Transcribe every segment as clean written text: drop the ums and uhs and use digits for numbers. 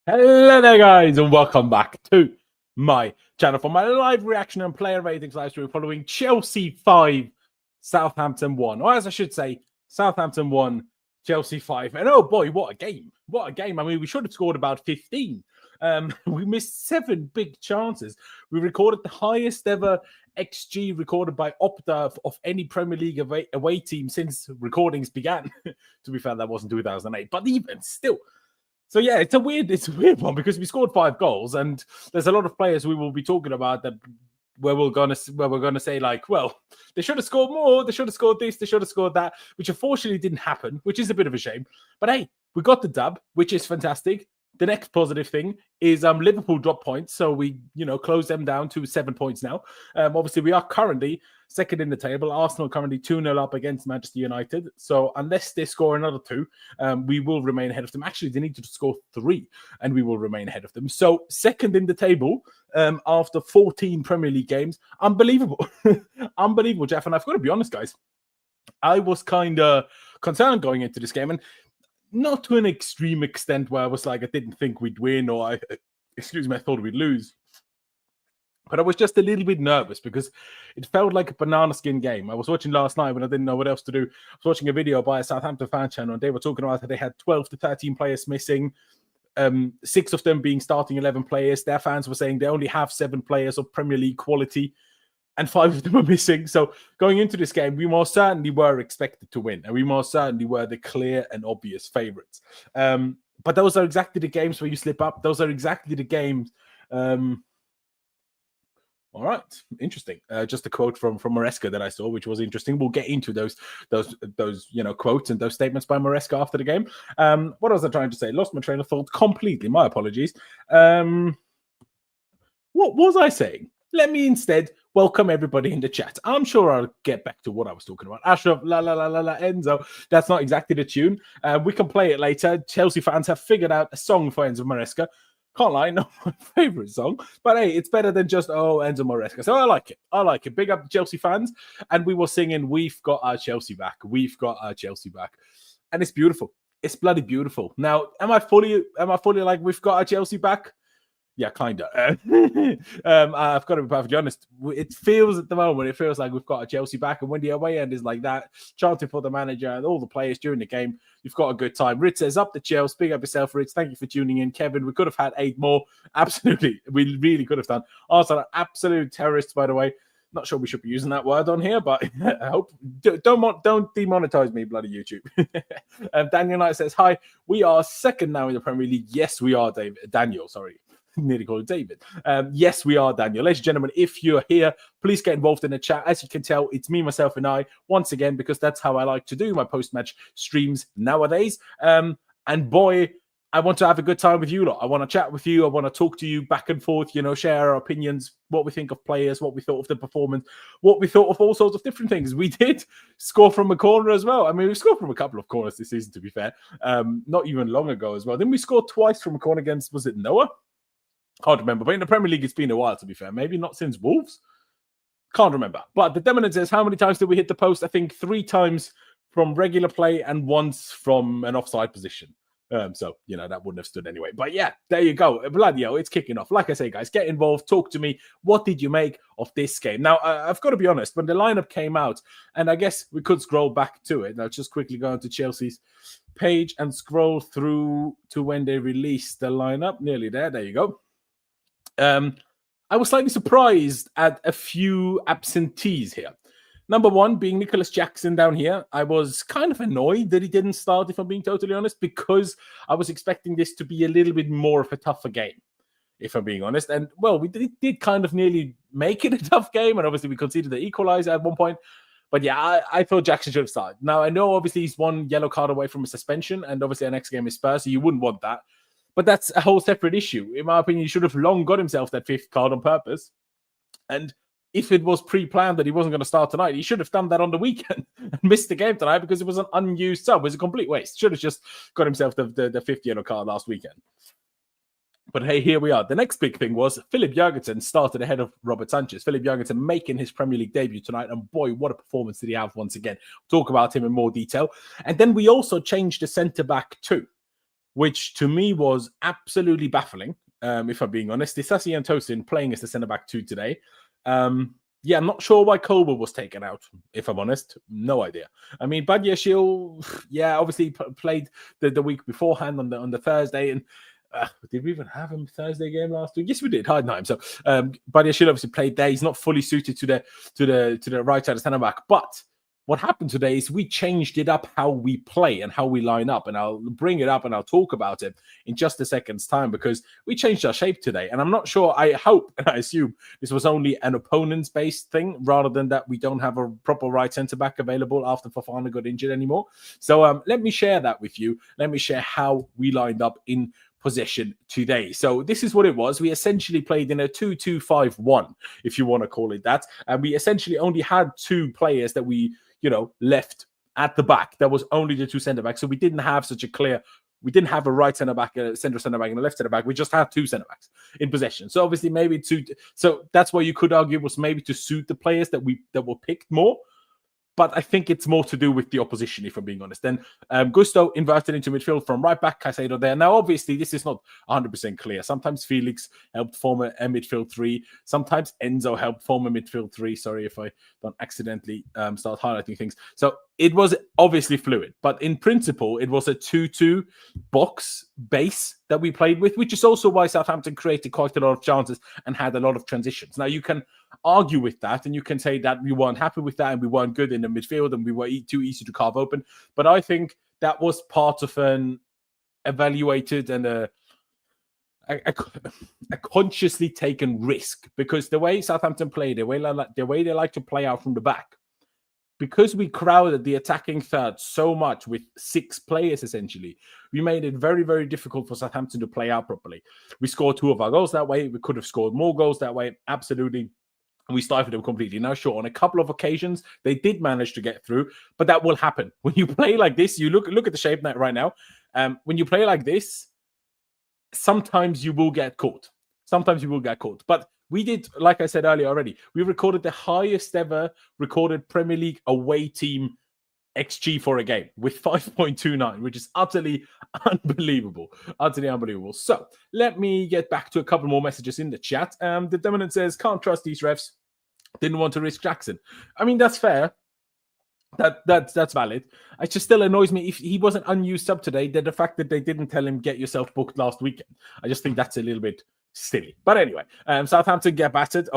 Hello there, guys, and welcome back to my channel for my live reaction and player ratings live stream following Chelsea 5, Southampton 1. Or as I should say, Southampton 1, Chelsea 5. And oh boy, what a game. What a game. I mean, we should have scored about 15. We missed 7 big chances. We recorded the highest ever XG recorded by Opta of any Premier League away team since recordings began. To be fair, that wasn't 2008, but even still. So yeah, it's a weird one because we scored 5 goals, and there's a lot of players we will be talking about that where we're gonna say like, well, they should have scored more, they should have scored this, they should have scored that, which unfortunately didn't happen, which is a bit of a shame. But hey, we got the dub, which is fantastic. The next positive thing is Liverpool dropped points, so we close them down to 7 points now. Obviously, we are currently second in the table. Arsenal currently 2-0 up against Manchester United. So unless they score another 2, we will remain ahead of them. Actually, they need to score 3, and we will remain ahead of them. So second in the table after 14 Premier League games. Unbelievable. Unbelievable, Jeff. And I've got to be honest, guys. I was kind of concerned going into this game, and not to an extreme extent where I was like, I didn't think we'd win, or I thought we'd lose. But I was just a little bit nervous because it felt like a banana skin game. I was watching last night when I didn't know what else to do. I was watching a video by a Southampton fan channel, and they were talking about how they had 12 to 13 players missing, 6 of them being starting 11 players. Their fans were saying they only have 7 players of Premier League quality, and 5 of them are missing. So going into this game, we most certainly were expected to win, and we most certainly were the clear and obvious favourites. But those are exactly the games where you slip up. Those are exactly the games. All right, interesting. Just a quote from Maresca that I saw, which was interesting. We'll get into those quotes and those statements by Maresca after the game. What was I trying to say? Lost my train of thought completely. My apologies. What was I saying? Let me instead welcome everybody in the chat. I'm sure I'll get back to what I was talking about. Ashraf, la la la la la, Enzo. That's not exactly the tune. We can play it later. Chelsea fans have figured out a song for Enzo Maresca. Can't lie, not my favorite song, but hey, it's better than just Enzo Maresca. So I like it. I like it. Big up Chelsea fans, and we were singing, "We've got our Chelsea back. We've got our Chelsea back," and it's beautiful. It's bloody beautiful. Now, am I fully like we've got our Chelsea back? Yeah, kind of. I've got to be perfectly honest. It feels at the moment, it feels like we've got a Chelsea back. And when the away end is like that, chanting for the manager and all the players during the game, you've got a good time. Rich says, up the Chelsea. Big up yourself, Rich. Thank you for tuning in. Kevin, we could have had 8 more. Absolutely. We really could have done. Also, absolute terrorists, by the way. Not sure we should be using that word on here, but I hope don't demonetize me, bloody YouTube. Daniel Knight says, hi, we are second now in the Premier League. Yes, we are, Daniel, sorry. Nearly called David. Yes, we are, Daniel. Ladies and gentlemen, if you're here, please get involved in the chat. As you can tell, it's me, myself, and I, once again, because that's how I like to do my post-match streams nowadays. And boy, I want to have a good time with you lot. I want to chat with you. I want to talk to you back and forth, share our opinions, what we think of players, what we thought of the performance, what we thought of all sorts of different things. We did score from a corner as well. I mean, we scored from a couple of corners this season, to be fair. Not even long ago as well. Then we scored twice from a corner against, was it Noah? Can't remember, but in the Premier League, it's been a while, to be fair. Maybe not since Wolves. Can't remember. But the Demonent says, how many times did we hit the post? I think 3 times from regular play and once from an offside position. So, that wouldn't have stood anyway. But yeah, there you go. Bloody hell, it's kicking off. Like I say, guys, get involved. Talk to me. What did you make of this game? Now, I've got to be honest. When the lineup came out, and I guess we could scroll back to it. Now, just quickly go into Chelsea's page and scroll through to when they released the lineup. Nearly there. There you go. I was slightly surprised at a few absentees here. Number one being Nicholas Jackson down here. I was kind of annoyed that he didn't start, if I'm being totally honest, because I was expecting this to be a little bit more of a tougher game, if I'm being honest. And, well, we did kind of nearly make it a tough game, and obviously we conceded the equalizer at one point. But yeah, I thought Jackson should have started. Now, I know obviously he's 1 yellow card away from a suspension, and obviously our next game is Spurs, so you wouldn't want that. But that's a whole separate issue. In my opinion, he should have long got himself that 5th card on purpose. And if it was pre-planned that he wasn't going to start tonight, he should have done that on the weekend and missed the game tonight because it was an unused sub. It was a complete waste. Should have just got himself the 5th yellow card last weekend. But hey, here we are. The next big thing was Philip Jørgensen started ahead of Robert Sanchez. Philip Jørgensen making his Premier League debut tonight. And boy, what a performance did he have once again. Talk about him in more detail. And then we also changed the centre-back too, which to me was absolutely baffling, if I'm being honest. Disasi and Tosin playing as the centre-back too today. Yeah, I'm not sure why Colwell was taken out, if I'm honest. No idea. I mean, Badiashile, yeah, obviously played the week beforehand on the Thursday. And did we even have him Thursday game last week? Yes, we did. Heidenheim. So Badiashile obviously played there. He's not fully suited to the right side of centre-back. But what happened today is we changed it up how we play and how we line up. And I'll bring it up and I'll talk about it in just a second's time because we changed our shape today. And I'm not sure, I hope and I assume this was only an opponents-based thing rather than that we don't have a proper right centre-back available after Fofana got injured anymore. So let me share that with you. Let me share how we lined up in possession today. So this is what it was. We essentially played in a 2-2-5-1, if you want to call it that. And we essentially only had two players that we left at the back. That was only the two centre-backs. So we didn't have such a clear, we didn't have a right centre-back, a centre centre-back, and a left centre-back. We just had two centre-backs in possession. So obviously maybe so that's why you could argue was maybe to suit the players that were picked more. But I think it's more to do with the opposition, if I'm being honest. Then Gusto inverted into midfield from right back, Caicedo there. Now, obviously, this is not 100% clear. Sometimes Felix helped form a midfield three. Sometimes Enzo helped form a midfield three. Sorry if I don't accidentally start highlighting things. So it was obviously fluid. But in principle, it was a 2-2 box base that we played with, which is also why Southampton created quite a lot of chances and had a lot of transitions. Now, you can argue with that and you can say that we weren't happy with that and we weren't good in the midfield and we were too easy to carve open. But I think that was part of an evaluated and a consciously taken risk, because the way Southampton play, the way they like to play out from the back, because we crowded the attacking third so much with 6 players, essentially, we made it very, very difficult for Southampton to play out properly. We scored 2 of our goals that way. We could have scored more goals that way. Absolutely. We stifled them completely. Now, sure, on a couple of occasions, they did manage to get through, but that will happen. When you play like this, you look at the shape right now. When you play like this, sometimes you will get caught. Sometimes you will get caught. But we did, like I said earlier already, we recorded the highest ever recorded Premier League away team XG for a game with 5.29, which is utterly unbelievable. Utterly unbelievable. So let me get back to a couple more messages in the chat. The Dominant says, can't trust these refs. Didn't want to risk Jackson. I mean, that's fair. That's valid. It just still annoys me if he was an unused sub today, that the fact that they didn't tell him get yourself booked last weekend. I just think that's a little bit silly. But anyway, Southampton got battered.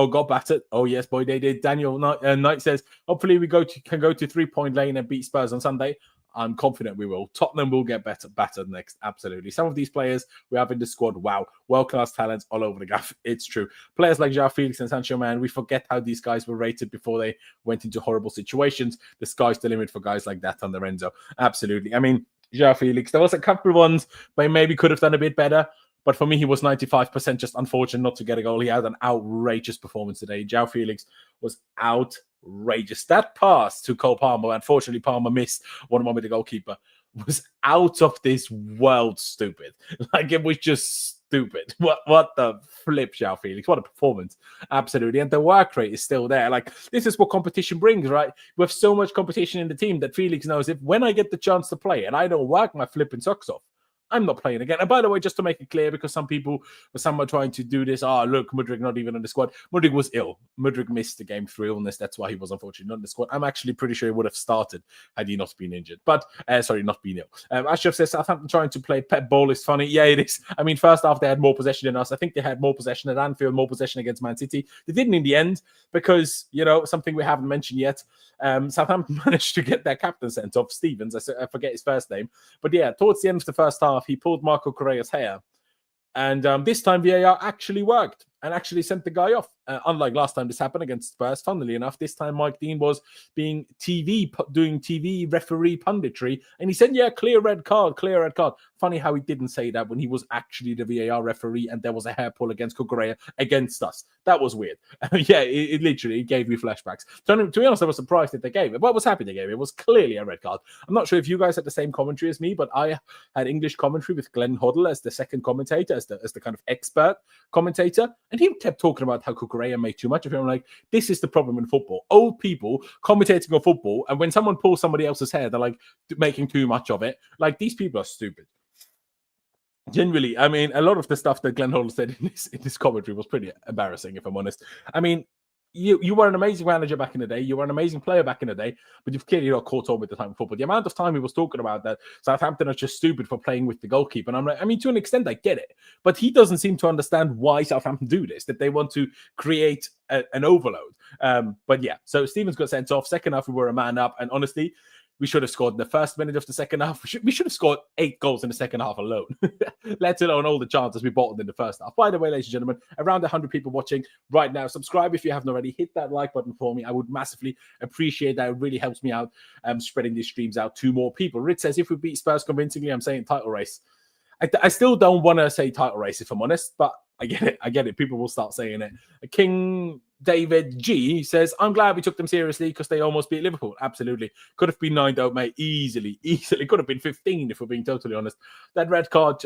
Oh yes, boy, they did. Daniel Knight says, hopefully we can go to 3-point lane and beat Spurs on Sunday. I'm confident we will. Tottenham will get battered next. Absolutely. Some of these players we have in the squad, wow, world-class talents all over the gaff. It's true. Players like Joao Felix and Sancho, man, we forget how these guys were rated before they went into horrible situations. The sky's the limit for guys like that on Lorenzo. Absolutely. I mean, Joao Felix, there was a couple of ones where maybe could have done a bit better. But for me, he was 95%, just unfortunate not to get a goal. He had an outrageous performance today. Joao Felix was outrageous. That pass to Cole Palmer, unfortunately, Palmer missed one moment, the goalkeeper, was out of this world stupid. Like, it was just stupid. What the flip, Joao Felix? What a performance. Absolutely. And the work rate is still there. Like, this is what competition brings, right? We have so much competition in the team that Felix knows if when I get the chance to play and I don't work my flipping socks off, I'm not playing again. And by the way, just to make it clear, because some people were somewhat trying to do this, look, Mudryk not even in the squad. Mudryk was ill. Mudryk missed the game through illness. That's why he was unfortunately not in the squad. I'm actually pretty sure he would have started had he not been injured. But, not been ill. Ashraf says, Southampton trying to play pep ball is funny. Yeah, it is. I mean, first half, they had more possession than us. I think they had more possession at Anfield, more possession against Man City. They didn't in the end because, something we haven't mentioned yet. Southampton managed to get their captain sent off, Stevens. I forget his first name. But yeah, towards the end of the first half, he pulled Marco Correa's hair. And this time VAR actually worked. and actually sent the guy off. Unlike last time this happened against Spurs, funnily enough, this time Mike Dean was doing TV referee punditry, and he said, yeah, clear red card. Funny how he didn't say that when he was actually the VAR referee and there was a hair pull against Kukurea against us. That was weird. Yeah, it literally gave me flashbacks. So, to be honest, I was surprised that they gave it, but I was happy they gave it. It was clearly a red card. I'm not sure if you guys had the same commentary as me, but I had English commentary with Glenn Hoddle as the second commentator, as the kind of expert commentator, and he kept talking about how Kukurea made too much of him. I'm like, this is the problem in football. Old people commentating on football, and when someone pulls somebody else's hair, they're like making too much of it. Like, these people are stupid. Generally, I mean, a lot of the stuff that Glenn Hoddle said in this commentary was pretty embarrassing, if I'm honest. I mean, you were an amazing manager back in the day. You were an amazing player back in the day, but you've clearly not caught on with the time of football. The amount of time he was talking about that Southampton are just stupid for playing with the goalkeeper. And I'm like, I mean, to an extent, I get it. But he doesn't seem to understand why Southampton do this, that they want to create an overload. But yeah, so Stevens got sent off. Second half, we were a man up. And honestly, we should have scored in the first minute of the second half. We should have scored 8 goals in the second half alone, let alone all the chances we bottled in the first half. By the way, ladies and gentlemen, around 100 people watching right now. Subscribe if you haven't already. Hit that like button for me. I would massively appreciate that. It really helps me out spreading these streams out to more people. Rit says, if we beat Spurs convincingly, I'm saying title race. I still don't want to say title race, if I'm honest, but I get it. People will start saying it. King David G says, I'm glad we took them seriously because they almost beat Liverpool. Absolutely. Could have been 9-0, mate. Easily. Could have been 15, if we're being totally honest. That red card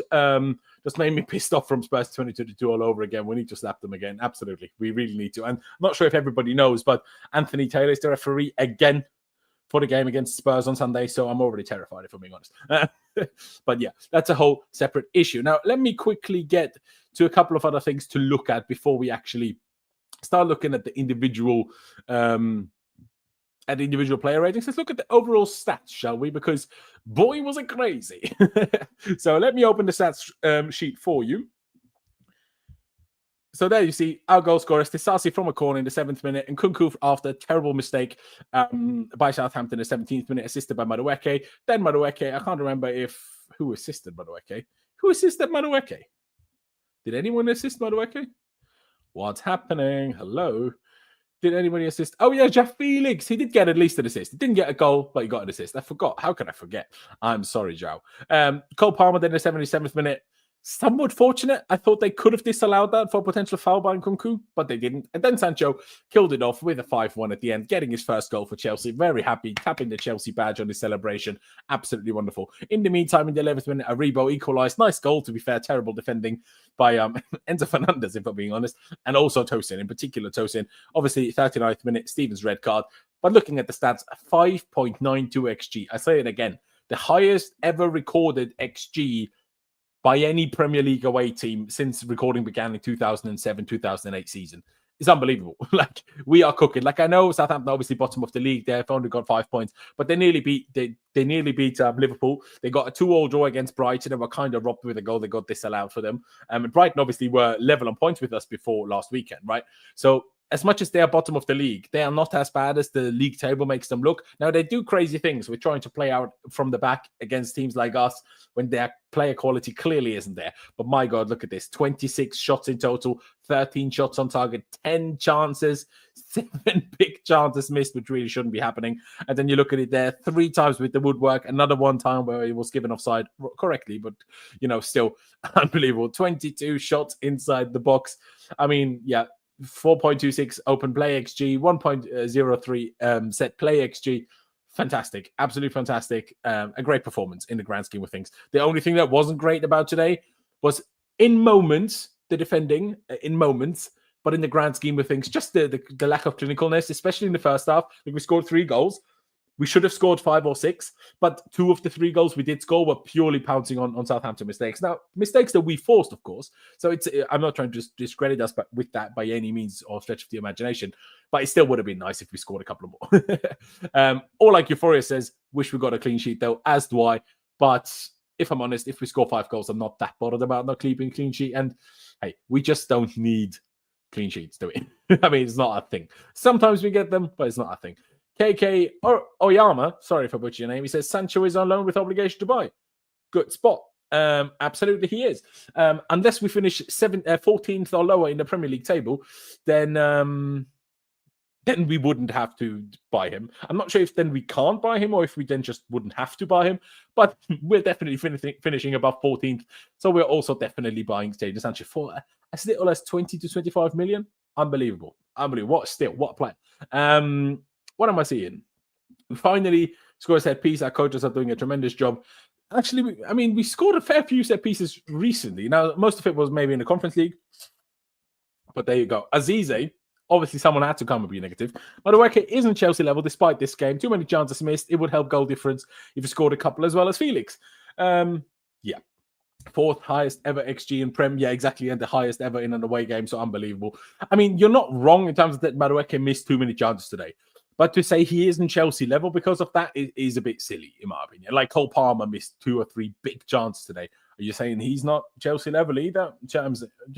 just made me pissed off from Spurs 2022 all over again. We need to slap them again. Absolutely. We really need to. And I'm not sure if everybody knows, but Anthony Taylor is the referee again for the game against Spurs on Sunday, so I'm already terrified, if I'm being honest. But yeah, that's a whole separate issue. Now, let me quickly get to a couple of other things to look at before we actually start looking at the individual player ratings. Let's look at the overall stats, shall we? Because boy, was it crazy. So let me open the stats sheet for you. So there you see our goal scorer, Disasi from a corner in the 7th minute, and Nkunku after a terrible mistake by Southampton in the 17th minute, assisted by Madueke. Then Madueke, I can't remember who assisted Madueke. Who assisted Madueke? Did anyone assist Madueke? What's happening? Hello? Did anybody assist? Oh, yeah, Joao Felix. He did get at least an assist. He didn't get a goal, but he got an assist. I forgot. How can I forget? I'm sorry, Joao. Cole Palmer then in the 77th minute. Somewhat fortunate. I thought they could have disallowed that for a potential foul by Nkunku, but they didn't. And then Sancho killed it off with a 5-1 at the end, getting his first goal for Chelsea. Very happy, tapping the Chelsea badge on his celebration. Absolutely wonderful. In the meantime, in the 11th minute, Aribo equalised. Nice goal, to be fair. Terrible defending by Enzo Fernandez, if I'm being honest. And also Tosin, in particular Tosin. Obviously, 39th minute, Stevens red card. But looking at the stats, 5.92 XG. I say it again. The highest ever recorded XG by any Premier League away team since recording began in 2007-2008 season. It's unbelievable. Like, we are cooking. Like, I know Southampton obviously bottom of the league. They've only got 5 points, but they nearly beat Liverpool. They got a 2-2 draw against Brighton and were kind of robbed with a goal. They got disallowed for them. And Brighton obviously were level on points with us before last weekend, right? So as much as they are bottom of the league, they are not as bad as the league table makes them look. Now, they do crazy things. We're trying to play out from the back against teams like us when their player quality clearly isn't there. But my God, look at this. 26 shots in total, 13 shots on target, 10 chances, 7 big chances missed, which really shouldn't be happening. And then you look at it there, 3 times with the woodwork, another one time where he was given offside correctly, but, still unbelievable. 22 shots inside the box. I mean, yeah. 4.26 open play XG, 1.03 set play XG. Fantastic. Absolutely fantastic. A great performance in the grand scheme of things. The only thing that wasn't great about today was in moments, the defending in moments, but in the grand scheme of things, just the lack of clinicalness, especially in the first half. Like, we scored 3 goals. We should have scored 5 or 6, but 2 of the 3 goals we did score were purely pouncing on Southampton mistakes. Now, mistakes that we forced, of course. So I'm not trying to discredit us with that by any means or stretch of the imagination, but it still would have been nice if we scored a couple more. Or like Euphoria says, wish we got a clean sheet though, as do I. But if I'm honest, if we score 5 goals, I'm not that bothered about not keeping clean sheet. And hey, we just don't need clean sheets, do we? I mean, it's not a thing. Sometimes we get them, but it's not a thing. KK Oyama, sorry if I butchered your name, he says Sancho is on loan with obligation to buy. Good spot. Absolutely, he is. Unless we finish 14th or lower in the Premier League table, then we wouldn't have to buy him. I'm not sure if then we can't buy him or if we then just wouldn't have to buy him, but we're definitely finishing above 14th. So we're also definitely buying Jadon Sancho for as little as 20 to 25 million. Unbelievable. What a player. What am I seeing? We finally score a set piece. Our coaches are doing a tremendous job. Actually, we scored a fair few set pieces recently. Now, most of it was maybe in the Conference League, but there you go. Azize, obviously someone had to come and be negative. Madueke isn't Chelsea level despite this game. Too many chances missed. It would help goal difference if he scored a couple as well as Felix. Yeah. Fourth highest ever XG in Prem. Yeah, exactly. And the highest ever in an away game. So unbelievable. You're not wrong in terms of that Madueke missed too many chances today. But to say he isn't Chelsea level because of that is a bit silly, in my opinion. Like Cole Palmer missed 2 or 3 big chances today. Are you saying he's not Chelsea level either? Do you know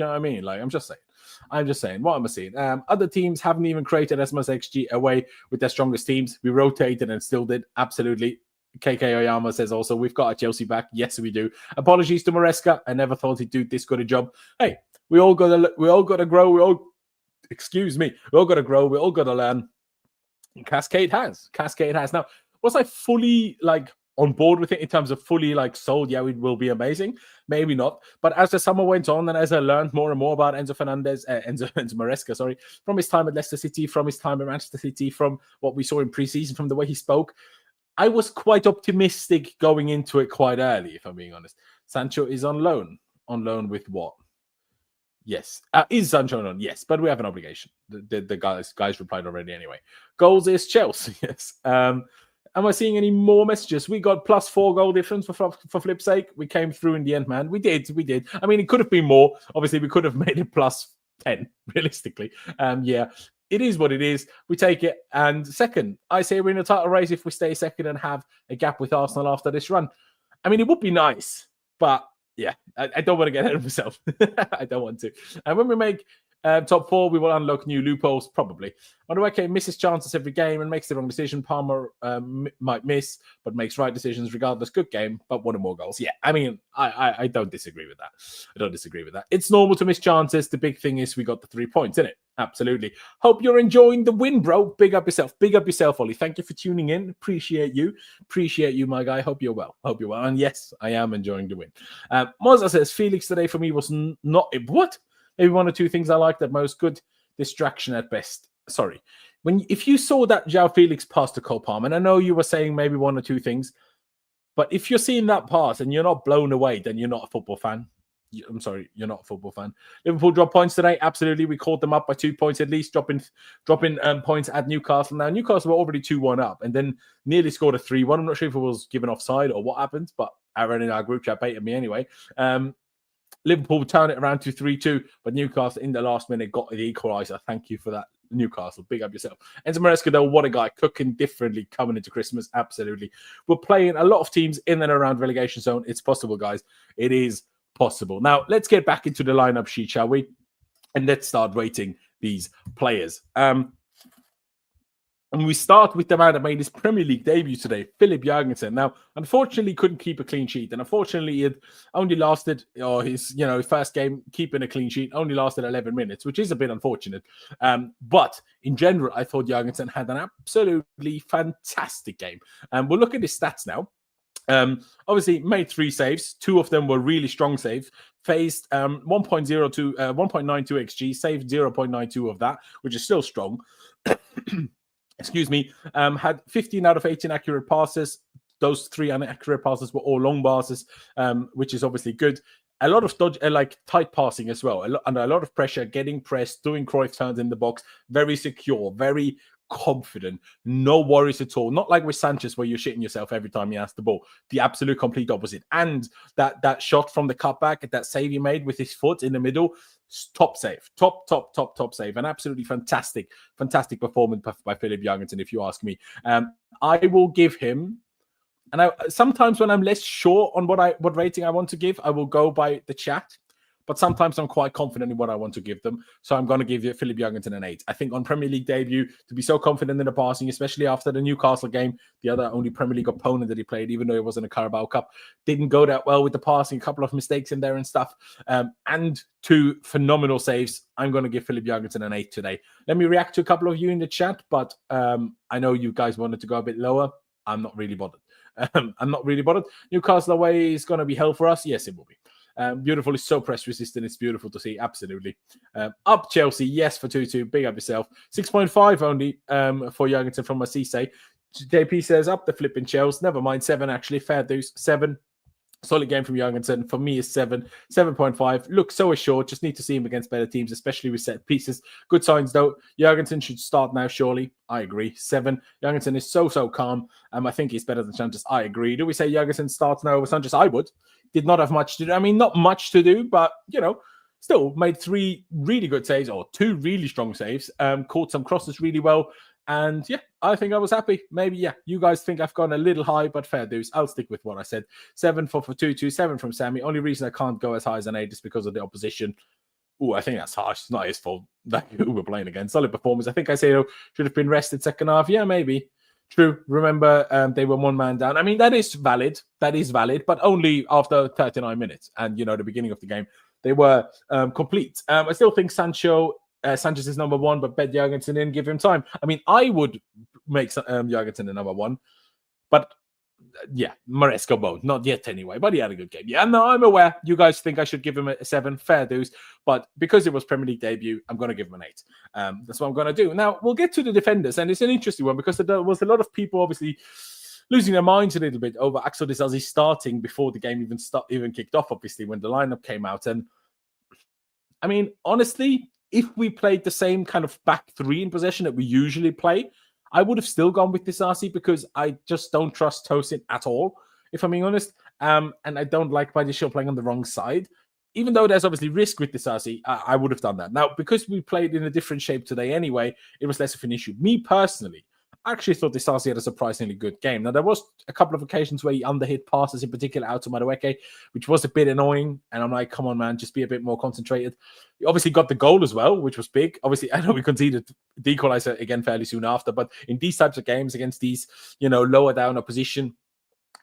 what I mean? Like, I'm just saying. What am I saying? Other teams haven't even created as much XG away with their strongest teams. We rotated and still did. Absolutely. KK Oyama says also, we've got a Chelsea back. Yes, we do. Apologies to Maresca. I never thought he'd do this good a job. Hey, we all got to grow. We all got to grow. We all got to learn. Cascade has. Now, was I fully on board with it in terms of fully sold? Yeah, it will be amazing. Maybe not. But as the summer went on and as I learned more and more about Enzo Maresca, from his time at Leicester City, from his time at Manchester City, from what we saw in pre-season, from the way he spoke, I was quite optimistic going into it quite early, if I'm being honest. Sancho is on loan. On loan with what? Yes. Is Sancho on? Yes, but we have an obligation. The guys replied already anyway. Goals is Chelsea. Yes. Am I seeing any more messages? We got +4 goal difference for flip's sake. We came through in the end, man. We did. It could have been more. Obviously, we could have made it +10, realistically. Yeah. It is what it is. We take it. And second, I say we're in a title race if we stay second and have a gap with Arsenal after this run. It would be nice, but yeah, I don't want to get ahead of myself. I don't want to. And when we make top 4, we will unlock new loopholes, probably. Madueke misses chances every game and makes the wrong decision. Palmer might miss, but makes right decisions regardless. Good game, but one or more goals. Yeah, I don't disagree with that. It's normal to miss chances. The big thing is we got the 3 points, isn't it? Absolutely. Hope you're enjoying the win, bro. Big up yourself, Ollie. Thank you for tuning in. Appreciate you, my guy. Hope you're well. And yes, I am enjoying the win. Moza says, Felix today for me was not... What? Maybe 1 or 2 things I liked at most. Good distraction at best. Sorry. If you saw that Joao Felix pass to Cole Palmer, and I know you were saying maybe 1 or 2 things, but if you're seeing that pass and you're not blown away, then you're not a football fan. I'm sorry, you're not a football fan. Liverpool dropped points today. Absolutely. We caught them up by 2 points at least, dropping points at Newcastle. Now, Newcastle were already 2-1 up and then nearly scored a 3-1. I'm not sure if it was given offside or what happened, but Aaron in our group chat baited me anyway. Liverpool turned it around to 3-2, but Newcastle in the last minute got the equaliser. Thank you for that, Newcastle. Big up yourself. Enzo Maresca, though, what a guy. Cooking differently coming into Christmas. Absolutely. We're playing a lot of teams in and around relegation zone. It's possible, guys. It is possible. Now, let's get back into the lineup sheet, shall we? And let's start rating these players. And we start with the man that made his Premier League debut today, Philip Jørgensen. Now, unfortunately, couldn't keep a clean sheet. And unfortunately, it only lasted, his first game keeping a clean sheet only lasted 11 minutes, which is a bit unfortunate. But in general, I thought Jørgensen had an absolutely fantastic game. We'll look at his stats now. Obviously, made 3 saves. 2 of them were really strong saves. Faced 1.92 XG, saved 0.92 of that, which is still strong. Excuse me. Had 15 out of 18 accurate passes. Those 3 inaccurate passes were all long passes, which is obviously good. A lot of tight passing as well, under a lot of pressure, getting pressed, doing Cruyff turns in the box, very secure, very confident, no worries at all. Not like with Sanchez where you're shitting yourself every time he has the ball. The absolute complete opposite. And that shot from the cutback, that save he made with his foot in the middle, top save. Top save. An absolutely fantastic performance by Philip Jørgensen, if you ask me. I will give him, and sometimes when I'm less sure on what rating I want to give, I will go by the chat. but sometimes I'm quite confident in what I want to give them. So I'm going to give you Philip Jørgensen an 8. I think on Premier League debut, to be so confident in the passing, especially after the Newcastle game, the other only Premier League opponent that he played, even though it wasn't a Carabao Cup, didn't go that well with the passing, a couple of mistakes in there and stuff. And 2 phenomenal saves. I'm going to give Philip Jørgensen an 8 today. Let me react to a couple of you in the chat, but I know you guys wanted to go a bit lower. I'm not really bothered. Newcastle away is going to be hell for us. Yes, it will be. Beautiful. It's so press resistant. It's beautiful to see. Absolutely. Up Chelsea. Yes, for 2-2. Big up yourself. 6.5 only for Jørgensen from Maresca. JP says up the flipping Chelsea. Never mind. 7 actually. Fair dues. 7. Solid game from Jørgensen. For me, is 7. 7.5. Looks so assured. Just need to see him against better teams, especially with set pieces. Good signs, though. Jørgensen should start now, surely. I agree. 7. Jørgensen is so calm. I think he's better than Sanchez. I agree. Do we say Jørgensen starts now over Sanchez? I would. Did not have much to do. I mean, not much to do, but, still made 3 really good saves, or 2 really strong saves. Caught some crosses really well. And yeah, I think I was happy. Maybe, yeah, you guys think I've gone a little high, but fair dues. I'll stick with what I said. 7 for 2-2, 7 from Sammy. Only reason I can't go as high as an 8 is because of the opposition. Oh, I think that's harsh. It's not his fault that who we're playing against. Solid performance. I think I say should have been rested second half. Yeah, maybe. True. Remember, they were 1 man down. I mean, that is valid. But only after 39 minutes. And, the beginning of the game, they were complete. I still think Sanchez is number 1, but bet Jørgensen in, give him time. I mean, I would make Jørgensen the number 1, but yeah, Maresca won't. Not yet anyway, but he had a good game. Yeah, no, I'm aware. You guys think I should give him a 7. Fair dues. But because it was Premier League debut, I'm going to give him an 8. That's what I'm going to do. Now, we'll get to the defenders, and it's an interesting one because there was a lot of people obviously losing their minds a little bit over Axel Disasi starting before the game even kicked off, obviously, when the lineup came out. And I mean, honestly, if we played the same kind of back 3 in possession that we usually play, I would have still gone with Disasi because I just don't trust Tosin at all, if I'm being honest. And I don't like Badiashile playing on the wrong side. Even though there's obviously risk with Disasi, I would have done that. Now, because we played in a different shape today anyway, it was less of an issue. Me personally, I actually thought Disasi had a surprisingly good game. Now, there was a couple of occasions where he underhit passes, in particular out to Madueke, which was a bit annoying. And I'm like, come on, man, just be a bit more concentrated. He obviously got the goal as well, which was big. Obviously, I know we conceded the equalizer again fairly soon after, but in these types of games against these, lower down opposition,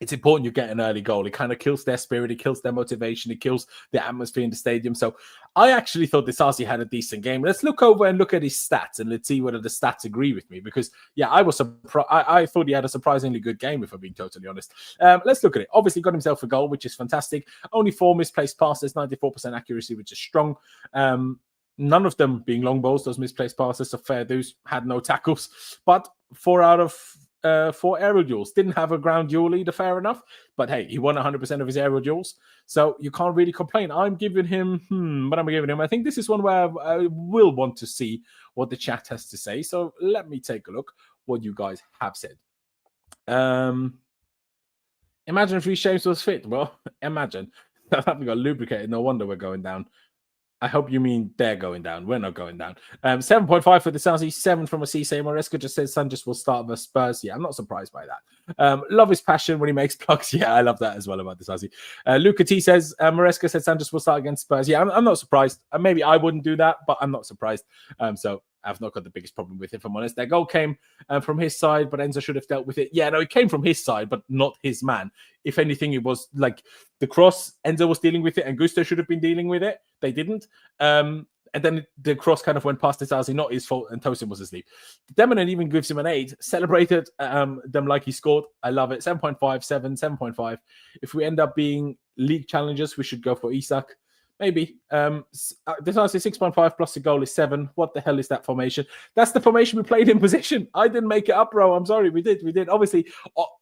it's important you get an early goal. It kind of kills their spirit. It kills their motivation. It kills the atmosphere in the stadium. So I actually thought Disasi had a decent game. Let's look over and look at his stats and let's see whether the stats agree with me. Because, yeah, I was surprised. I thought he had a surprisingly good game, if I'm being totally honest. Let's look at it. Obviously, got himself a goal, which is fantastic. Only 4 misplaced passes, 94% accuracy, which is strong. None of them being long balls, those misplaced passes, so fair dues. Had no tackles. But 4 out of 4 aerial duels. Didn't have a ground duel leader, fair enough. But hey, he won 100% of his aerial duels. So you can't really complain. I'm giving him, what am I giving him? I think this is one where I will want to see what the chat has to say. So let me take a look what you guys have said. Imagine if James was fit. Well, imagine. We got lubricated. No wonder we're going down. I hope you mean they're going down. We're not going down. 7.5 for Disasi, 7 from Maresca. Maresca just says Sanchez will start the Spurs. Yeah, I'm not surprised by that. Love his passion when he makes blocks. Yeah, I love that as well about Disasi. Luca T says Maresca said Sanchez will start against Spurs. Yeah, I'm not surprised. Maybe I wouldn't do that, but I'm not surprised. So I've not got the biggest problem with it, if I'm honest. That goal came from his side, but Enzo should have dealt with it. Yeah, no, it came from his side, but not his man. If anything, it was like the cross, Enzo was dealing with it, and Gusto should have been dealing with it. They didn't. And then the cross kind of went past Disasi, not his fault, and Tosin was asleep. Demonen even gives him an 8, celebrated them like he scored. I love it. 7.5, 7, 7.5. If we end up being league challengers, we should go for Isak. Maybe. Disasi 6.5 plus the goal is 7. What the hell is that formation? That's the formation we played in position. I didn't make it up, bro. I'm sorry. We did. Obviously,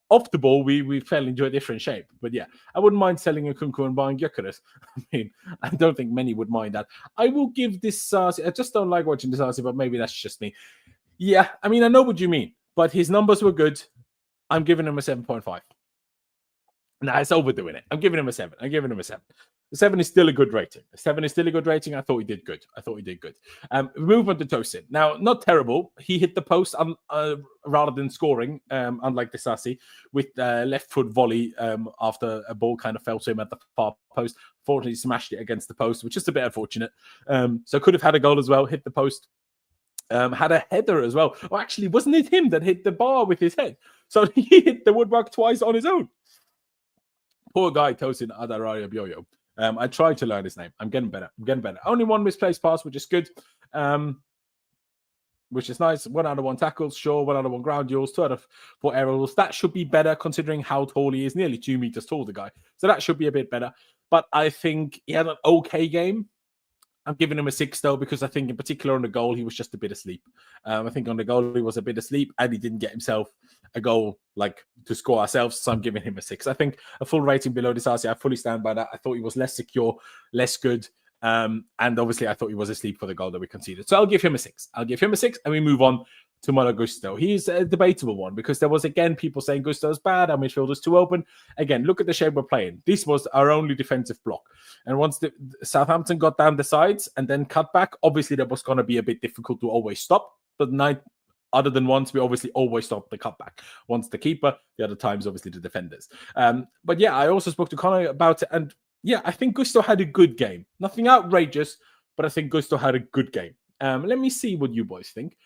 off the ball, we fell into a different shape. But yeah, I wouldn't mind selling a Nkunku and buying Gyökeres. I mean, I don't think many would mind that. I will give Disasi. I just don't like watching Disasi, but maybe that's just me. Yeah, I mean, I know what you mean, but his numbers were good. I'm giving him a 7.5. Nah, it's overdoing it. I'm giving him a 7. The 7 is still a good rating. A 7 is still a good rating. I thought he did good. Move on to Tosin. Now, not terrible. He hit the post rather than scoring, unlike Disasi, with left foot volley after a ball kind of fell to him at the far post. Fortunately, he smashed it against the post, which is a bit unfortunate. So could have had a goal as well, hit the post. Had a header as well. Or actually, wasn't it him that hit the bar with his head? So he hit the woodwork twice on his own. Poor guy, Tosin Adaraya Bioyo. I tried to learn his name. I'm getting better. Only one misplaced pass, which is good. Which is nice. 1 out of 1 tackles, sure. 1 out of 1 ground duels, 2 out of 4 aerials. That should be better considering how tall he is. Nearly 2 meters tall, the guy. So that should be a bit better. But I think he had an okay game. I'm giving him a 6, though, because I think in particular on the goal, he was just a bit asleep. I think on the goal, he was a bit asleep and he didn't get himself a goal like to score ourselves. So I'm giving him a 6. I think a full rating below Disasi. I fully stand by that. I thought he was less secure, less good. And obviously, I thought he was asleep for the goal that we conceded. So I'll give him a 6. And we move on to Malo Gusto. He's a debatable one because there was, again, people saying Gusto's bad, our midfield is too open. Again, look at the shape we're playing. This was our only defensive block. And once the Southampton got down the sides and then cut back, obviously that was going to be a bit difficult to always stop. But other than once, we obviously always stop the cutback. Once the keeper, the other times, obviously, the defenders. But yeah, I also spoke to Connor about it. And yeah, I think Gusto had a good game. Nothing outrageous, but I think Gusto had a good game. Let me see what you boys think.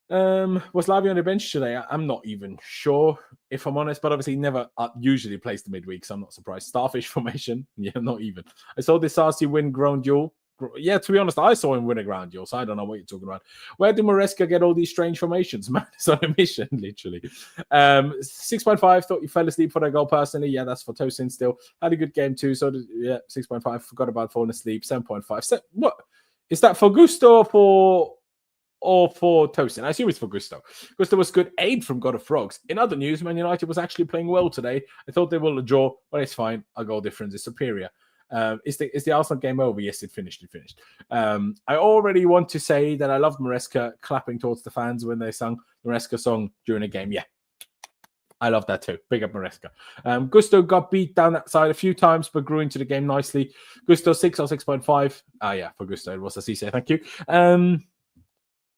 Was Lavi on the bench today? I'm not even sure, if I'm honest, but obviously he never usually plays the midweek, so I'm not surprised. Starfish formation? Yeah, not even. I saw Disasi win ground duel. Yeah, to be honest, I saw him win a ground duel, so I don't know what you're talking about. Where do Maresca get all these strange formations, man? It's on a mission, literally. 6.5, thought you fell asleep for that goal personally. Yeah, that's for Tosin still. Had a good game too, so yeah, 6.5, forgot about falling asleep. 7.5. What? Is that for Gusto or for Tosin? I assume it's for Gusto. Gusto was good. 8 from God of Frogs. In other news, Man United was actually playing well today. I thought they will draw, but it's fine. Our goal difference is superior. Is the Arsenal game over? Yes, it finished. I already want to say that I loved Maresca clapping towards the fans when they sung the Maresca song during a game. Yeah, I love that too. Big up Maresca. Gusto got beat down that side a few times, but grew into the game nicely. Gusto 6 or 6.5. Yeah, for Gusto, it was a CC. Thank you.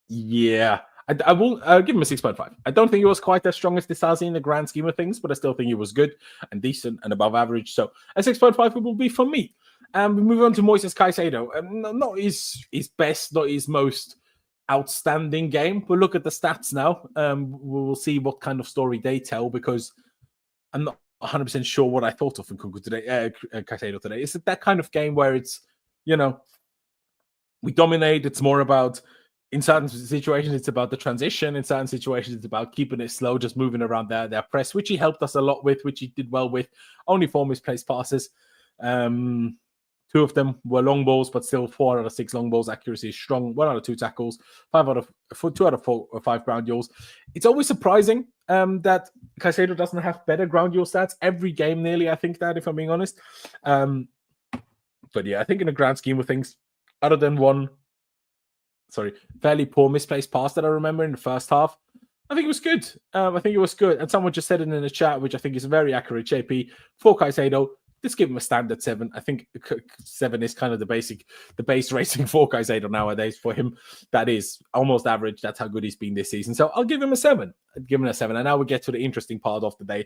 Yeah, I'll give him a 6.5. I don't think he was quite as strong as Disasi in the grand scheme of things, but I still think he was good and decent and above average. So a 6.5 will be for me. We move on to Moises Caicedo. Not his best, not his most outstanding game, but look at the stats now. We'll see what kind of story they tell because I'm not 100% sure what I thought of Nkunku today, Caicedo today. It's that kind of game where it's, we dominate. It's more about, in certain situations, it's about the transition. In certain situations, it's about keeping it slow, just moving around their press, which he helped us a lot with, which he did well with. Only 4 misplaced passes. 2 of them were long balls, but still 4 out of 6 long balls. Accuracy is strong. 1 out of 2 tackles. 2 out of 4 or 5 ground duels. It's always surprising that Caicedo doesn't have better ground duel stats every game, nearly. I think that, if I'm being honest. But yeah, I think in the grand scheme of things, other than one fairly poor misplaced pass that I remember in the first half, I think it was good. And someone just said it in the chat, which I think is very accurate. JP, for Caicedo, just give him a standard 7. I think 7 is kind of the base rating for Caicedo nowadays. For him, that is almost average. That's how good he's been this season. So I'll give him a 7. And now we get to the interesting part of the day,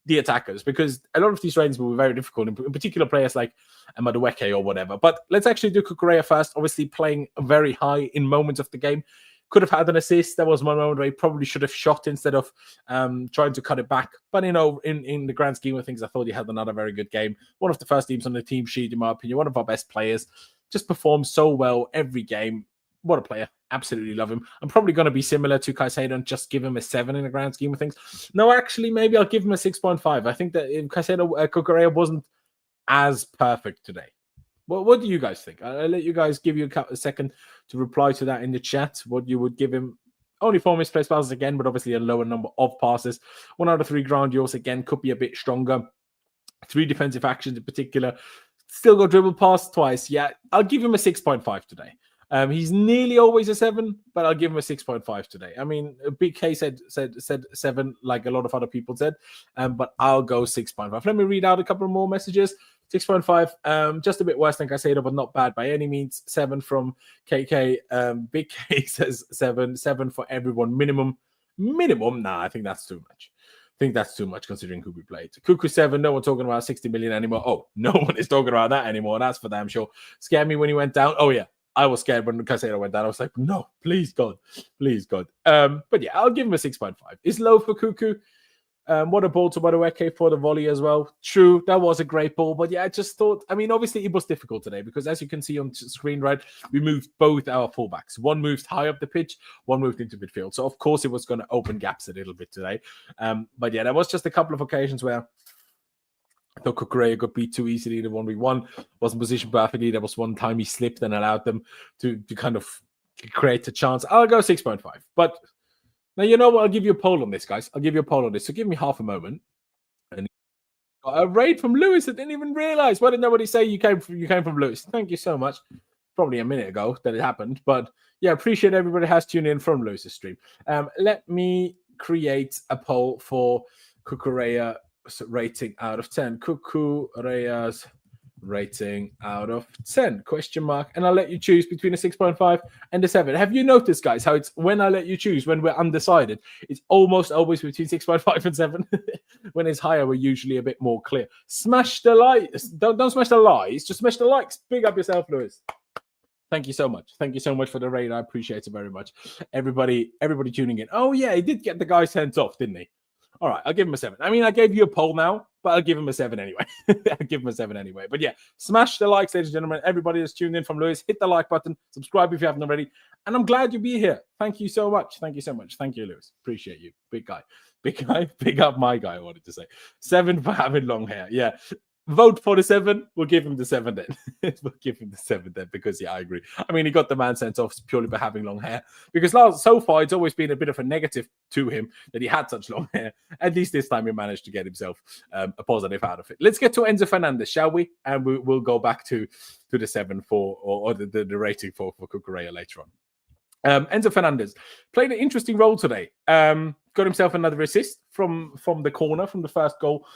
the attackers, because a lot of these ratings will be very difficult, in particular players like Madueke or whatever. But let's actually do Cucurella first. Obviously playing very high in moments of the game. Could have had an assist. There was one moment where he probably should have shot instead of trying to cut it back. But, in the grand scheme of things, I thought he had another very good game. One of the first teams on the team sheet, in my opinion. One of our best players. Just performs so well every game. What a player. Absolutely love him. I'm probably going to be similar to Caicedo and just give him a 7 in the grand scheme of things. No, actually, maybe I'll give him a 6.5. I think that Cucurella wasn't as perfect today. Well, what do you guys think? I'll let you guys give you a second to reply to that in the chat. What you would give him. Only 4 misplaced passes again, but obviously a lower number of passes. 1 out of 3 ground duels again, could be a bit stronger. 3 defensive actions in particular. Still got dribble past twice. Yeah, I'll give him a 6.5 today. He's nearly always a 7, but I'll give him a 6.5 today. I mean, Big K said 7, like a lot of other people said, but I'll go 6.5. Let me read out a couple more messages. 6.5, just a bit worse than Caicedo, but not bad by any means. 7 from KK. Big K says 7 for everyone. Minimum. Nah, I think that's too much. Considering who we played. Cuckoo 7, no one talking about 60 million anymore. Oh, no one is talking about that anymore. That's for damn sure. Scared me when he went down. Oh, yeah. I was scared when Caicedo went down. I was like, no, please, God. But yeah, I'll give him a 6.5. It's low for Cuckoo. What a ball to Madueke for the volley as well. True, that was a great ball. But yeah, I just thought, I mean, obviously it was difficult today because as you can see on screen, right, we moved both our fullbacks. One moved high up the pitch, one moved into midfield. So of course it was going to open gaps a little bit today. But yeah, there was just a couple of occasions where I thought Cucurella got beat too easily in the 1v1. Wasn't positioned perfectly. There was one time he slipped and allowed them to kind of create a chance. I'll go 6.5. But now, you know what? I'll give you a poll on this, guys. I'll give you a poll on this. So give me half a moment. And got a raid from Lewis. I didn't even realize. Why did nobody say you came from Lewis? Thank you so much. Probably a minute ago that it happened. But yeah, appreciate everybody has tuned in from Lewis's stream. Let me create a poll for Cucurella rating out of 10. Cucurella's rating out of 10 ? And I'll let you choose between a 6.5 and a 7. Have you noticed, guys, how it's when I let you choose, when we're undecided, it's almost always between 6.5 and 7. When it's higher, we're usually a bit more clear. Smash the likes. Don't smash the likes, just smash the likes. Big up yourself, Lewis. Thank you so much for the raid. I appreciate it very much. Everybody tuning in. Oh yeah, he did get the guy sent off, didn't he? All right, I'll give him a 7. I mean, I gave you a poll now, but I'll give him a 7 anyway. But yeah, smash the likes, ladies and gentlemen. Everybody that's tuned in from Lewis, hit the like button, subscribe if you haven't already. And I'm glad you'll be here. Thank you so much. Thank you, Lewis. Appreciate you. Big guy. Big up my guy, I wanted to say. 7 for having long hair. Yeah. Vote for the 7. We'll give him the 7 then. Because, yeah, I agree. I mean, he got the man sent off purely by having long hair. Because so far, it's always been a bit of a negative to him that he had such long hair. At least this time, he managed to get himself a positive out of it. Let's get to Enzo Fernandez, shall we? And we'll go back to the 7 for, or the rating for Cucurella later on. Enzo Fernandez played an interesting role today. Got himself another assist from the corner, from the first goal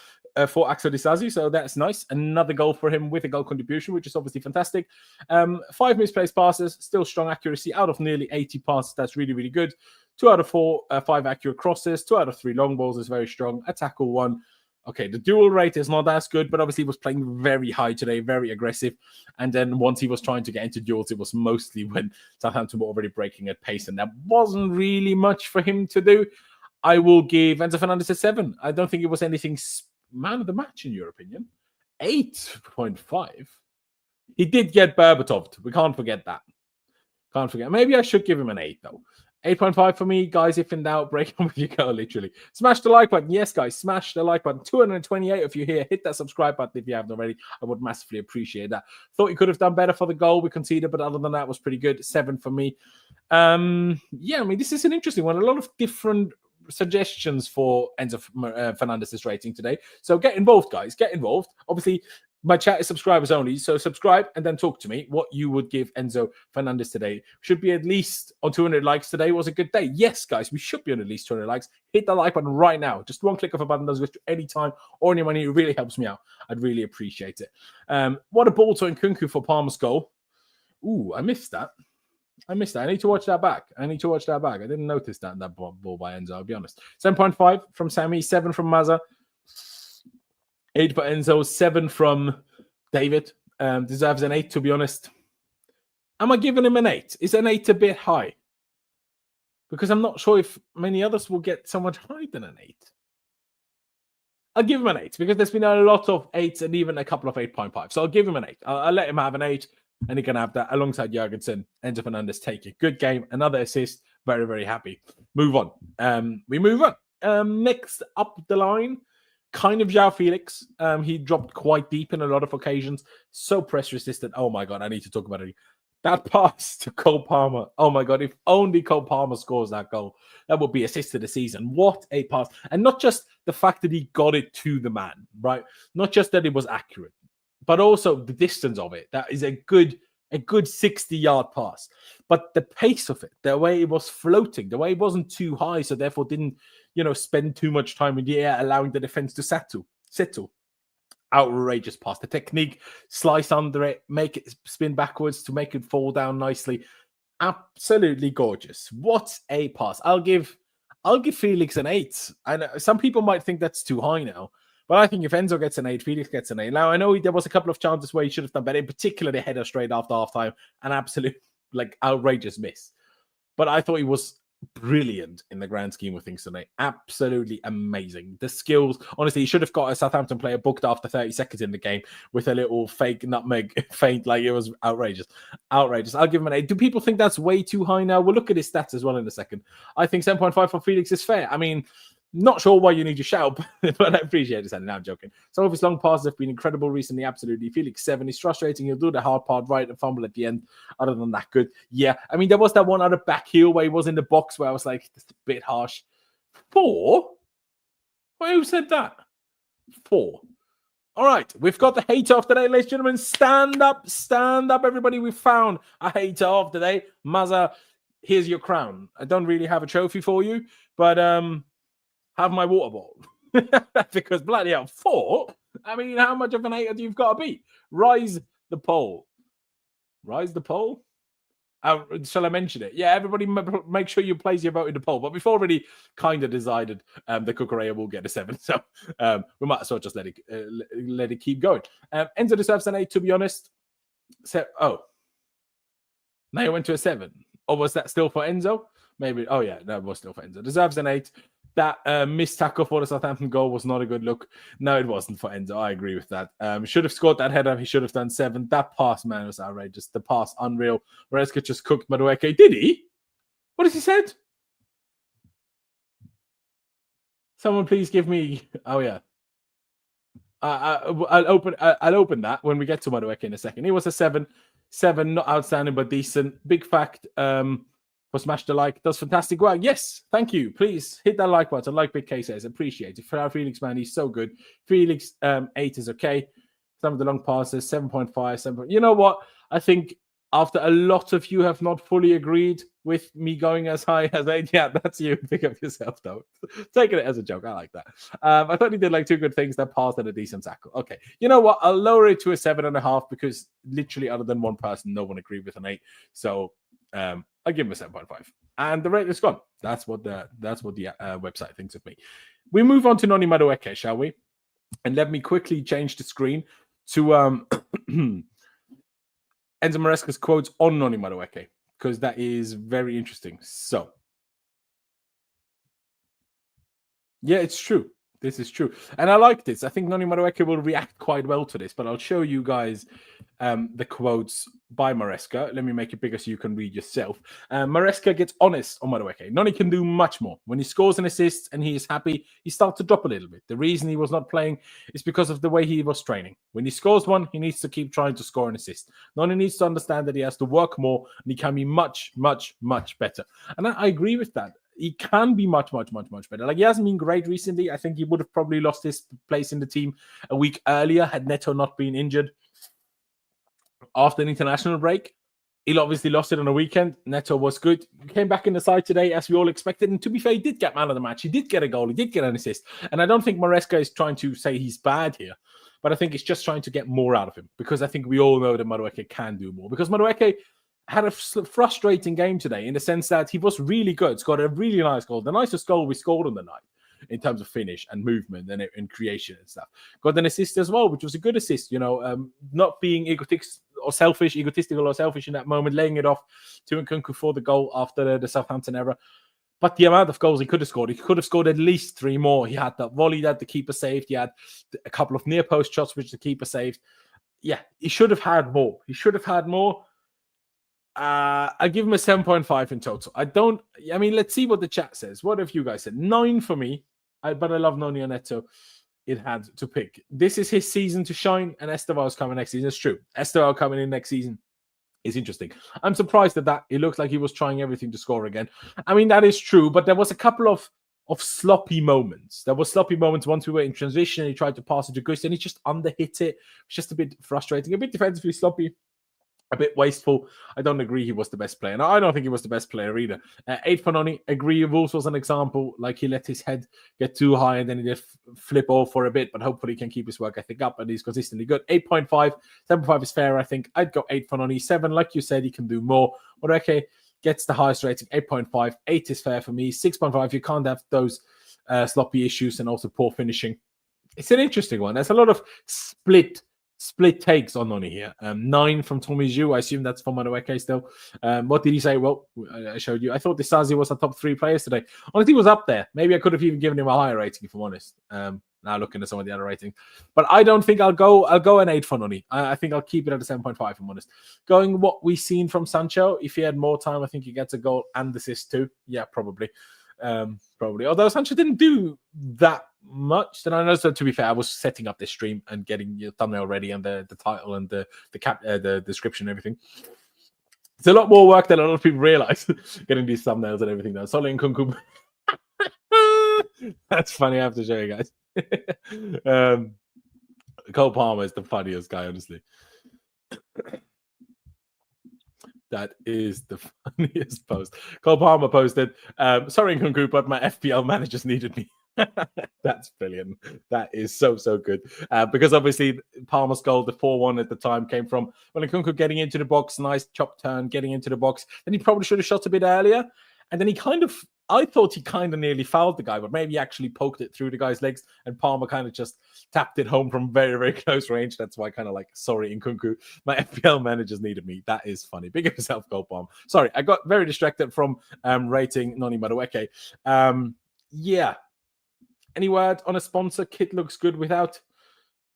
for Axel Disasi, so that's nice. Another goal for him with a goal contribution, which is obviously fantastic. 5 misplaced passes, still strong accuracy out of nearly 80 passes. That's really, really good. 2 out of 4, 5 accurate crosses. 2 out of 3 long balls is very strong. A tackle 1. Okay, the duel rate is not as good, but obviously he was playing very high today, very aggressive. And then once he was trying to get into duels, it was mostly when Southampton were already breaking at pace, and that wasn't really much for him to do. I will give Enzo Fernandez a 7. I don't think it was anything man of the match, in your opinion. 8.5. He did get Berbatov. We can't forget that. Maybe I should give him an 8, though. 8.5 for me, guys. If in doubt, break on with your girl, literally. Smash the like button. Yes, guys, smash the like button. 228 of you here. Hit that subscribe button if you haven't already. I would massively appreciate that. Thought he could have done better for the goal we conceded, but other than that, was pretty good. 7 for me. Yeah, I mean, this is an interesting one. A lot of different suggestions for Enzo Fernandez's rating today. So get involved, guys. Get involved. Obviously, my chat is subscribers only. So subscribe and then talk to me what you would give Enzo Fernandez today. Should be at least on 200 likes today. Was a good day. Yes, guys, we should be on at least 200 likes. Hit the like button right now. Just one click of a button does it any time or any money. It really helps me out. I'd really appreciate it. What a ball to Nkunku for Palmer's goal. Ooh, I missed that. I need to watch that back. I didn't notice that ball by Enzo, I'll be honest. 7.5 from Sammy, 7 from Mazza, 8 for Enzo, 7 from David. Deserves an 8, to be honest. Am I giving him an 8? Is an 8 a bit high? Because I'm not sure if many others will get so much higher than an 8. I'll give him an 8 because there's been a lot of 8s and even a couple of 8.5. So I'll give him an 8. I'll let him have an 8. And he can have that alongside Jurgensen. Enzo Fernandez take it. Good game. Another assist. Very, very happy. Move on. We move on. Next up the line, kind of Joao Felix. He dropped quite deep in a lot of occasions. So press resistant. Oh my God, I need to talk about it. That pass to Cole Palmer. Oh my God, if only Cole Palmer scores that goal, that would be assist of the season. What a pass. And not just the fact that he got it to the man, right? Not just that it was accurate, but also the distance of it. That is a good 60-yard pass. But the pace of it, the way it was floating, the way it wasn't too high, so therefore didn't, spend too much time in the air, allowing the defense to settle. outrageous pass. The technique, slice under it, make it spin backwards to make it fall down nicely. Absolutely gorgeous. What a pass. I'll give Felix an 8. I know some people might think that's too high now, but I think if Enzo gets an 8, Felix gets an 8. Now, I know there was a couple of chances where he should have done better, in particular the header straight after halftime, an absolute, outrageous miss. But I thought he was brilliant in the grand scheme of things tonight. Absolutely amazing. The skills, honestly, he should have got a Southampton player booked after 30 seconds in the game with a little fake nutmeg feint. It was outrageous. Outrageous. I'll give him an 8. Do people think that's way too high now? We'll look at his stats as well in a second. I think 7.5 for Felix is fair. I mean, not sure why you need your shout, but I appreciate it. Now I'm joking. Some of his long passes have been incredible recently. Absolutely. Felix 7. He's frustrating. He'll do the hard part right and fumble at the end. Other than that, good. Yeah. I mean, there was that one other back heel where he was in the box where I was like, that's a bit harsh. 4? Well, who said that? 4. All right. We've got the hater of the day, ladies and gentlemen. Stand up, everybody. We found a hater of the day. Maza, here's your crown. I don't really have a trophy for you, but have my water bottle. Because bloody hell, 4? I mean, how much of an hater do you've got to be? Rise the pole. Rise the pole? Shall I mention it? Yeah, everybody make sure you place your vote in the poll. But we've already kind of decided the Cucurella will get a 7. So we might as well just let it keep going. Enzo deserves an 8, to be honest. So, now it went to a 7. Or was that still for Enzo? Maybe. Oh, yeah, that was still for Enzo. Deserves an 8. That missed tackle for the Southampton goal was not a good look. No, it wasn't for Enzo. I agree with that. Should have scored that header. He should have done 7. That pass, man, was outrageous. The pass, unreal. Maresca just cooked Madueke. Did he? What has he said? Someone please give me... Oh, yeah. I'll open that when we get to Madueke in a second. He was a 7. 7, not outstanding, but decent. Big fact... for smash the like, does fantastic work. Yes, thank you. Please hit that like button, like Big K says. Appreciate it. For our Felix, man, he's so good. Felix, 8 is okay. Some of the long passes, 7.5, 7. You know what? I think after a lot of you have not fully agreed with me going as high as 8, yeah, that's you. Pick up yourself, though. Taking it as a joke. I like that. I thought he did 2 good things, that pass and a decent tackle. Okay. You know what? I'll lower it to a 7.5 because literally other than one person, no one agreed with an 8. So, I give him a 7.5, and the rate is gone. That's what the website thinks of me. We move on to Noni Madueke, shall we? And let me quickly change the screen to Enzo Maresca's quotes on Noni Madueke, because that is very interesting. So, yeah, it's true. This is true. And I like this. I think Noni Madueke will react quite well to this, but I'll show you guys the quotes by Maresca. Let me make it bigger so you can read yourself. Maresca gets honest on Madueke. Noni can do much more. When he scores an assist and he is happy, he starts to drop a little bit. The reason he was not playing is because of the way he was training. When he scores one, he needs to keep trying to score an assist. Noni needs to understand that he has to work more and he can be much, much, much better. And I agree with that. He can be much, much, much, much better. He hasn't been great recently. I think he would have probably lost his place in the team a week earlier had Neto not been injured after an international break. He obviously lost it on a weekend. Neto was good. He came back in the side today as we all expected. And to be fair, he did get man of the match. He did get a goal. He did get an assist. And I don't think Maresca is trying to say he's bad here. But I think it's just trying to get more out of him. Because I think we all know that Madueke can do more. Because Madueke had a frustrating game today in the sense that he was really good. Scored a really nice goal. The nicest goal we scored on the night in terms of finish and movement and creation and stuff. Got an assist as well, which was a good assist, not being egotistical or selfish in that moment, laying it off to Nkunku for the goal after the Southampton era. But the amount of goals he could have scored at least 3 more. He had that volley that the keeper saved. He had a couple of near post shots, which the keeper saved. Yeah, he should have had more. I give him a 7.5 in total. Let's see what the chat says. What have you guys said? 9 for me, but I love Noni and Neto. It had to pick. This is his season to shine, and Esteval's coming next season. It's true. Esteval coming in next season is interesting. I'm surprised at that. It looks like he was trying everything to score again. That is true, but there was a couple of sloppy moments. There were sloppy moments once we were in transition and he tried to pass it to Gus and he just underhit it. It's just a bit frustrating, a bit defensively sloppy. a bit wasteful. I don't agree he was the best player. And I don't think he was the best player either. 8 for Noni. Agree. Wolves was an example. Like, he let his head get too high and then he just flip off for a bit, but hopefully he can keep his work ethic up and he's consistently good. 8.5. 7.5 is fair, I think. I'd go 8 for Noni. 7, like you said, he can do more. Madueke gets the highest rating, 8.5. 8 is fair for me. 6.5, you can't have those sloppy issues and also poor finishing. It's an interesting one. There's a lot of split takes on Noni here. 9 from Tommy Zhu. I assume that's from Madueke still. What did he say? Well, I showed you. I thought Disasi was a top 3 players today. Honestly, he was up there. Maybe I could have even given him a higher rating, if I'm honest. Now looking at some of the other ratings. But I don't think I'll go an 8 for Noni. I think I'll keep it at a 7.5, if I'm honest. Going what we've seen from Sancho, if he had more time, I think he gets a goal and assist too. Yeah, probably. Although Sancho didn't do that much. Then I know, so to be fair, I was setting up this stream and getting your thumbnail ready and the title and the description and everything. It's a lot more work than a lot of people realize, getting these thumbnails and everything. Now, Solly and Nkunku. That's funny. I have to show you guys. Cole Palmer is the funniest guy, honestly. That is the funniest post. Cole Palmer posted, sorry, Nkunku, but my FPL managers needed me. That's brilliant. That is so good. Because obviously Palmer's goal, the 4-1 at the time, came from Nkunku getting into the box, nice chop turn, getting into the box. Then he probably should have shot a bit earlier. And then I thought he kind of nearly fouled the guy, but maybe he actually poked it through the guy's legs and Palmer kind of just tapped it home from very, very close range. That's why I kind of like, sorry, Nkunku, my FPL managers needed me. That is funny. Big of yourself, Cole Palmer. Sorry, I got very distracted from rating Noni Madueke. Yeah. Any word on a sponsor? Kit looks good without.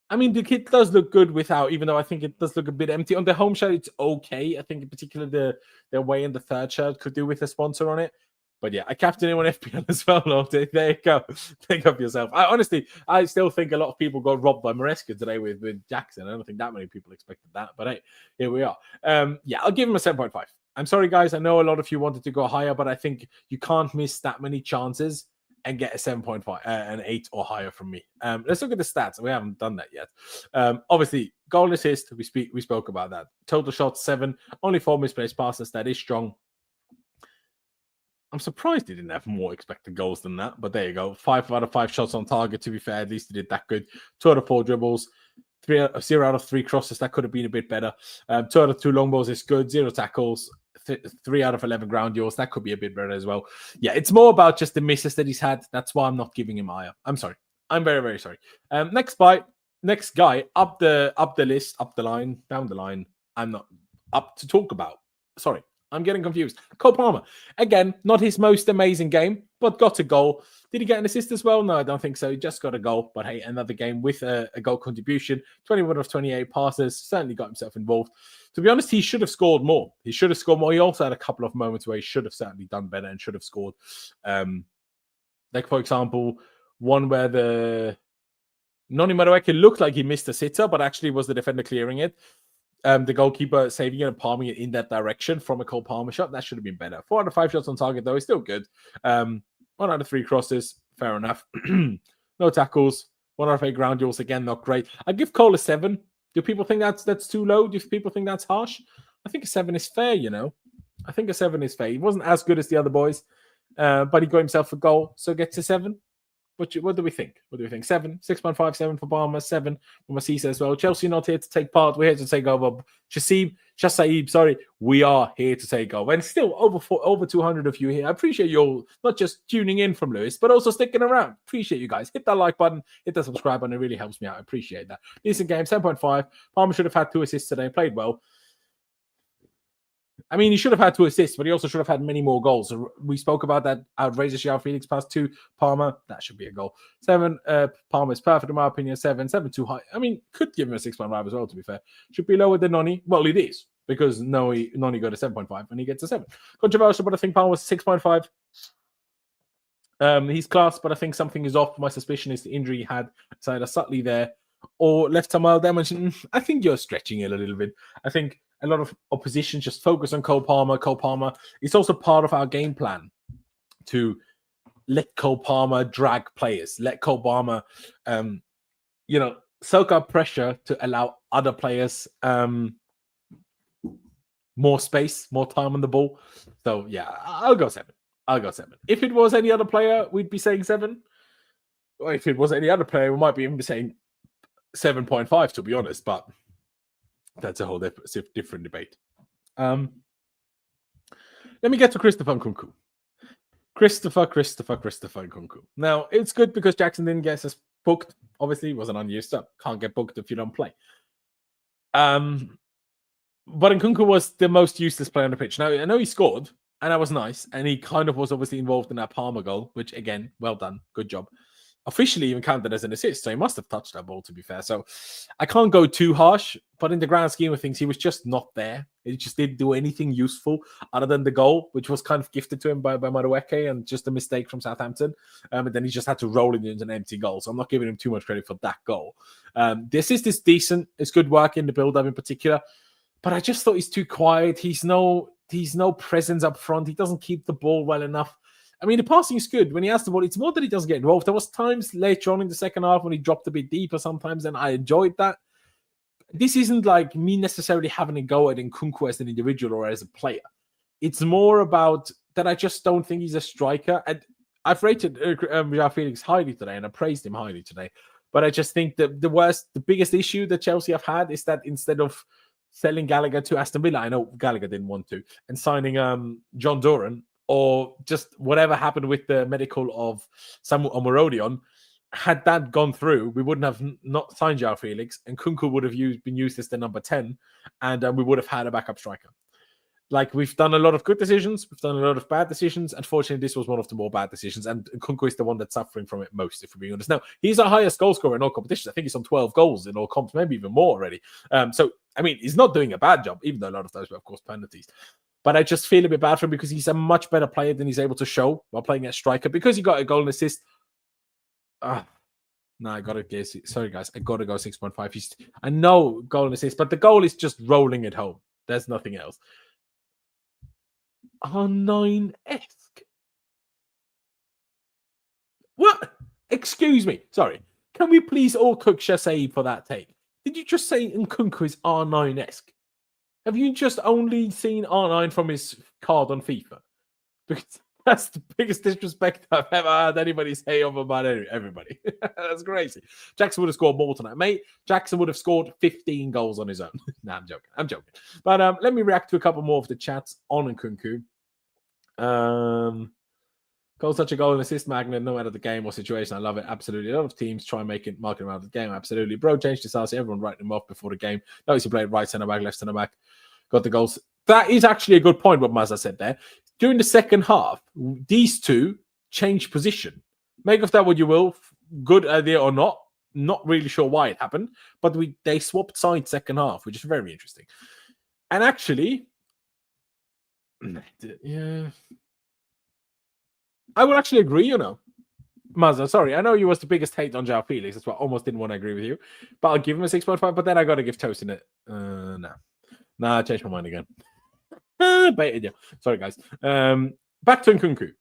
I mean, the kit does look good without, even though I think it does look a bit empty. On the home shirt, it's okay. I think in particular the way in the third shirt could do with a sponsor on it. But yeah, I captain him on FPL as well. There you go. Think of yourself. I still think a lot of people got robbed by Maresca today with Jackson. I don't think that many people expected that. But hey, here we are. Yeah, I'll give him a 7.5. I'm sorry, guys. I know a lot of you wanted to go higher, but I think you can't miss that many chances and get a 7.5, an 8 or higher from me. Let's look at the stats. We haven't done that yet. Obviously, goal and assist, we spoke about that. Total shots, 7. Only 4 misplaced passes. That is strong. I'm surprised he didn't have more expected goals than that, but there you go. 5 out of 5 shots on target, to be fair. At least he did that good. 2 out of 4 dribbles. 0 out of 3 crosses. That could have been a bit better. 2 out of 2 long balls is good. 0 tackles. 3 out of 11 ground duels. That could be a bit better as well. Yeah, it's more about just the misses that he's had. That's why I'm not giving him higher. I'm sorry. I'm very, very sorry. Next guy up the list, up the line, down the line. I'm not up to talk about. Sorry, I'm getting confused. Cole Palmer. Again, not his most amazing game, but got a goal. Did he get an assist as well? No, I don't think so. He just got a goal. But hey, another game with a goal contribution. 21 of 28 passes. Certainly got himself involved. To be honest, he should have scored more. He also had a couple of moments where he should have certainly done better and should have scored. Like, for example, one where the Noni Madueke looked like he missed a sitter, but actually was the defender clearing it. The goalkeeper saving it and palming it in that direction from a Cole Palmer shot. That should have been better. 4 out of 5 shots on target, though, is still good. 1 out of 3 crosses, fair enough. No tackles. 1 out of 8 ground duels, again, not great. I give Cole a 7. Do people think that's too low? Do people think that's harsh? I think a 7 is fair, you know. I think a 7 is fair. He wasn't as good as the other boys, but he got himself a goal, so gets a 7. What do we think? 7, 6.5, 7 for Palmer, 7 for Maresca as well. Chelsea not here to take part. We're here to take over. Shasaib, sorry. We are here to take over. And still over 200 of you here. I appreciate you all not just tuning in from Lewis, but also sticking around. Appreciate you guys. Hit that like button. Hit that subscribe button. It really helps me out. I appreciate that. Decent game, 7.5. Palmer should have had 2 assists today. Played well. I mean, he should have had 2 assists, but he also should have had many more goals. We spoke about that outrageous Joao Felix pass to Palmer. That should be a goal. 7, Palmer is perfect in my opinion. 7 too high. I mean, could give him a 6.5 as well, to be fair. Should be lower than Noni. Well, it is, because Noni got a 7.5 and he gets a 7. Controversial, but I think Palmer was 6.5. He's class, but I think something is off. My suspicion is the injury he had. It's either subtly there or left some mild damage. I think you're stretching it a little bit. I think a lot of opposition just focus on Cole Palmer. Cole Palmer, it's also part of our game plan to let Cole Palmer drag players, let Cole Palmer, soak up pressure to allow other players more space, more time on the ball. So yeah, I'll go 7. I'll go 7. If it was any other player, we'd be saying 7. Or if it was any other player, we might be even saying 7.5, to be honest. But that's a whole different debate. Let me get to Christopher Nkunku. Christopher Nkunku. Now, it's good because Jackson didn't get us booked. Obviously, he wasn't unused, so can't get booked if you don't play. But Nkunku was the most useless player on the pitch. Now, I know he scored, and that was nice, and he kind of was obviously involved in that Palmer goal, which, again, well done. Good job. Officially even counted as an assist, so he must have touched that ball, to be fair. So I can't go too harsh, but in the grand scheme of things, he was just not there. He just didn't do anything useful other than the goal, which was kind of gifted to him by Madueke and just a mistake from Southampton. And then he just had to roll it into an empty goal. So I'm not giving him too much credit for that goal. The assist is decent. It's good work in the build-up in particular. But I just thought he's too quiet. He's no presence up front. He doesn't keep the ball well enough. I mean, the passing is good. When he has the ball, it's more that he doesn't get involved. There was times later on in the second half when he dropped a bit deeper sometimes, and I enjoyed that. This isn't like me necessarily having a go at Nkunku as an individual or as a player. It's more about that I just don't think he's a striker. And I've rated Joao Felix highly today, and I praised him highly today. But I just think that the biggest issue that Chelsea have had is that instead of selling Gallagher to Aston Villa, I know Gallagher didn't want to, and signing John Duran, or just whatever happened with the medical of Samuel Omorodion, had that gone through, we wouldn't have not signed Joao Felix, and Nkunku would have been used as the number 10, and we would have had a backup striker. Like, we've done a lot of good decisions, we've done a lot of bad decisions. Unfortunately, this was one of the more bad decisions, and Nkunku is the one that's suffering from it most, if we're being honest. Now, he's our highest goal scorer in all competitions. I think he's on 12 goals in all comps, maybe even more already. So, I mean, he's not doing a bad job, even though a lot of those were, of course, penalties. But I just feel a bit bad for him because he's a much better player than he's able to show while playing at striker. Because he got a goal and assist. I got to guess. Sorry, guys. I got to go 6.5. I know goal and assist, but the goal is just rolling it home. There's nothing else. R9-esque. What? Excuse me. Sorry. Can we please all cook Shasai for that take? Did you just say Nkunku is R9-esque? Have you just only seen R9 from his card on FIFA? Because that's the biggest disrespect I've ever had anybody say over about everybody. That's crazy. Jackson would have scored more tonight, mate. Jackson would have scored 15 goals on his own. Nah, I'm joking. But let me react to a couple more of the chats on Nkunku. Goal, such a goal and assist magnet, no matter the game or situation. I love it. Absolutely. A lot of teams try and market around the game. Absolutely. Bro, changed Disasi. Everyone writing him off before the game. Notice he played right centre back, left centre back. Got the goals. That is actually a good point, what Mazza said there. During the second half, these two changed position. Make of that what you will. Good idea or not. Not really sure why it happened. But they swapped sides second half, which is very interesting. And actually, yeah, I would actually agree, Mazza, sorry. I know you was the biggest hate on Joao Felix. That's why I almost didn't want to agree with you. But I'll give him a 6.5. But then I got to give Toast in it. No. Nah, I changed my mind again. Baited you. Sorry, guys. Back to Nkunku.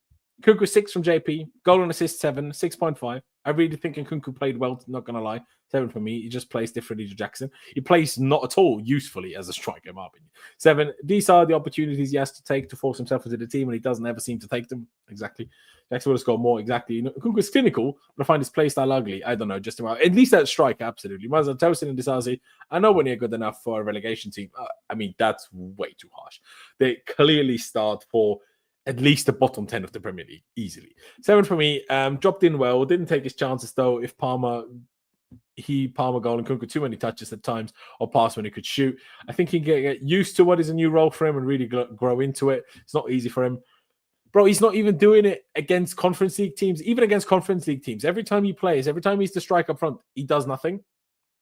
Nkunku 6 from JP. Goal and assist 7. 6.5. I really think Nkunku played well, not going to lie. 7 for me. He just plays differently to Jackson. He plays not at all usefully as a striker, in my opinion. 7. These are the opportunities he has to take to force himself into the team, and he doesn't ever seem to take them. Exactly. Jackson would have scored more. Exactly. Nkunku is clinical, but I find his play style ugly. I don't know. Just about. At least that striker, absolutely. Mazza, Tosin, and Disasi, I know when you're good enough for a relegation team. I mean, that's way too harsh. They clearly start for at least the bottom 10 of the Premier League, easily. 7 for me. Dropped in well. Didn't take his chances, though. If Palmer goal and Nkunku too many touches at times, or pass when he could shoot. I think he can get used to what is a new role for him and really grow into it. It's not easy for him. Bro, he's not even doing it against Conference League teams. Even against Conference League teams, every time he plays, every time he's the striker up front, he does nothing.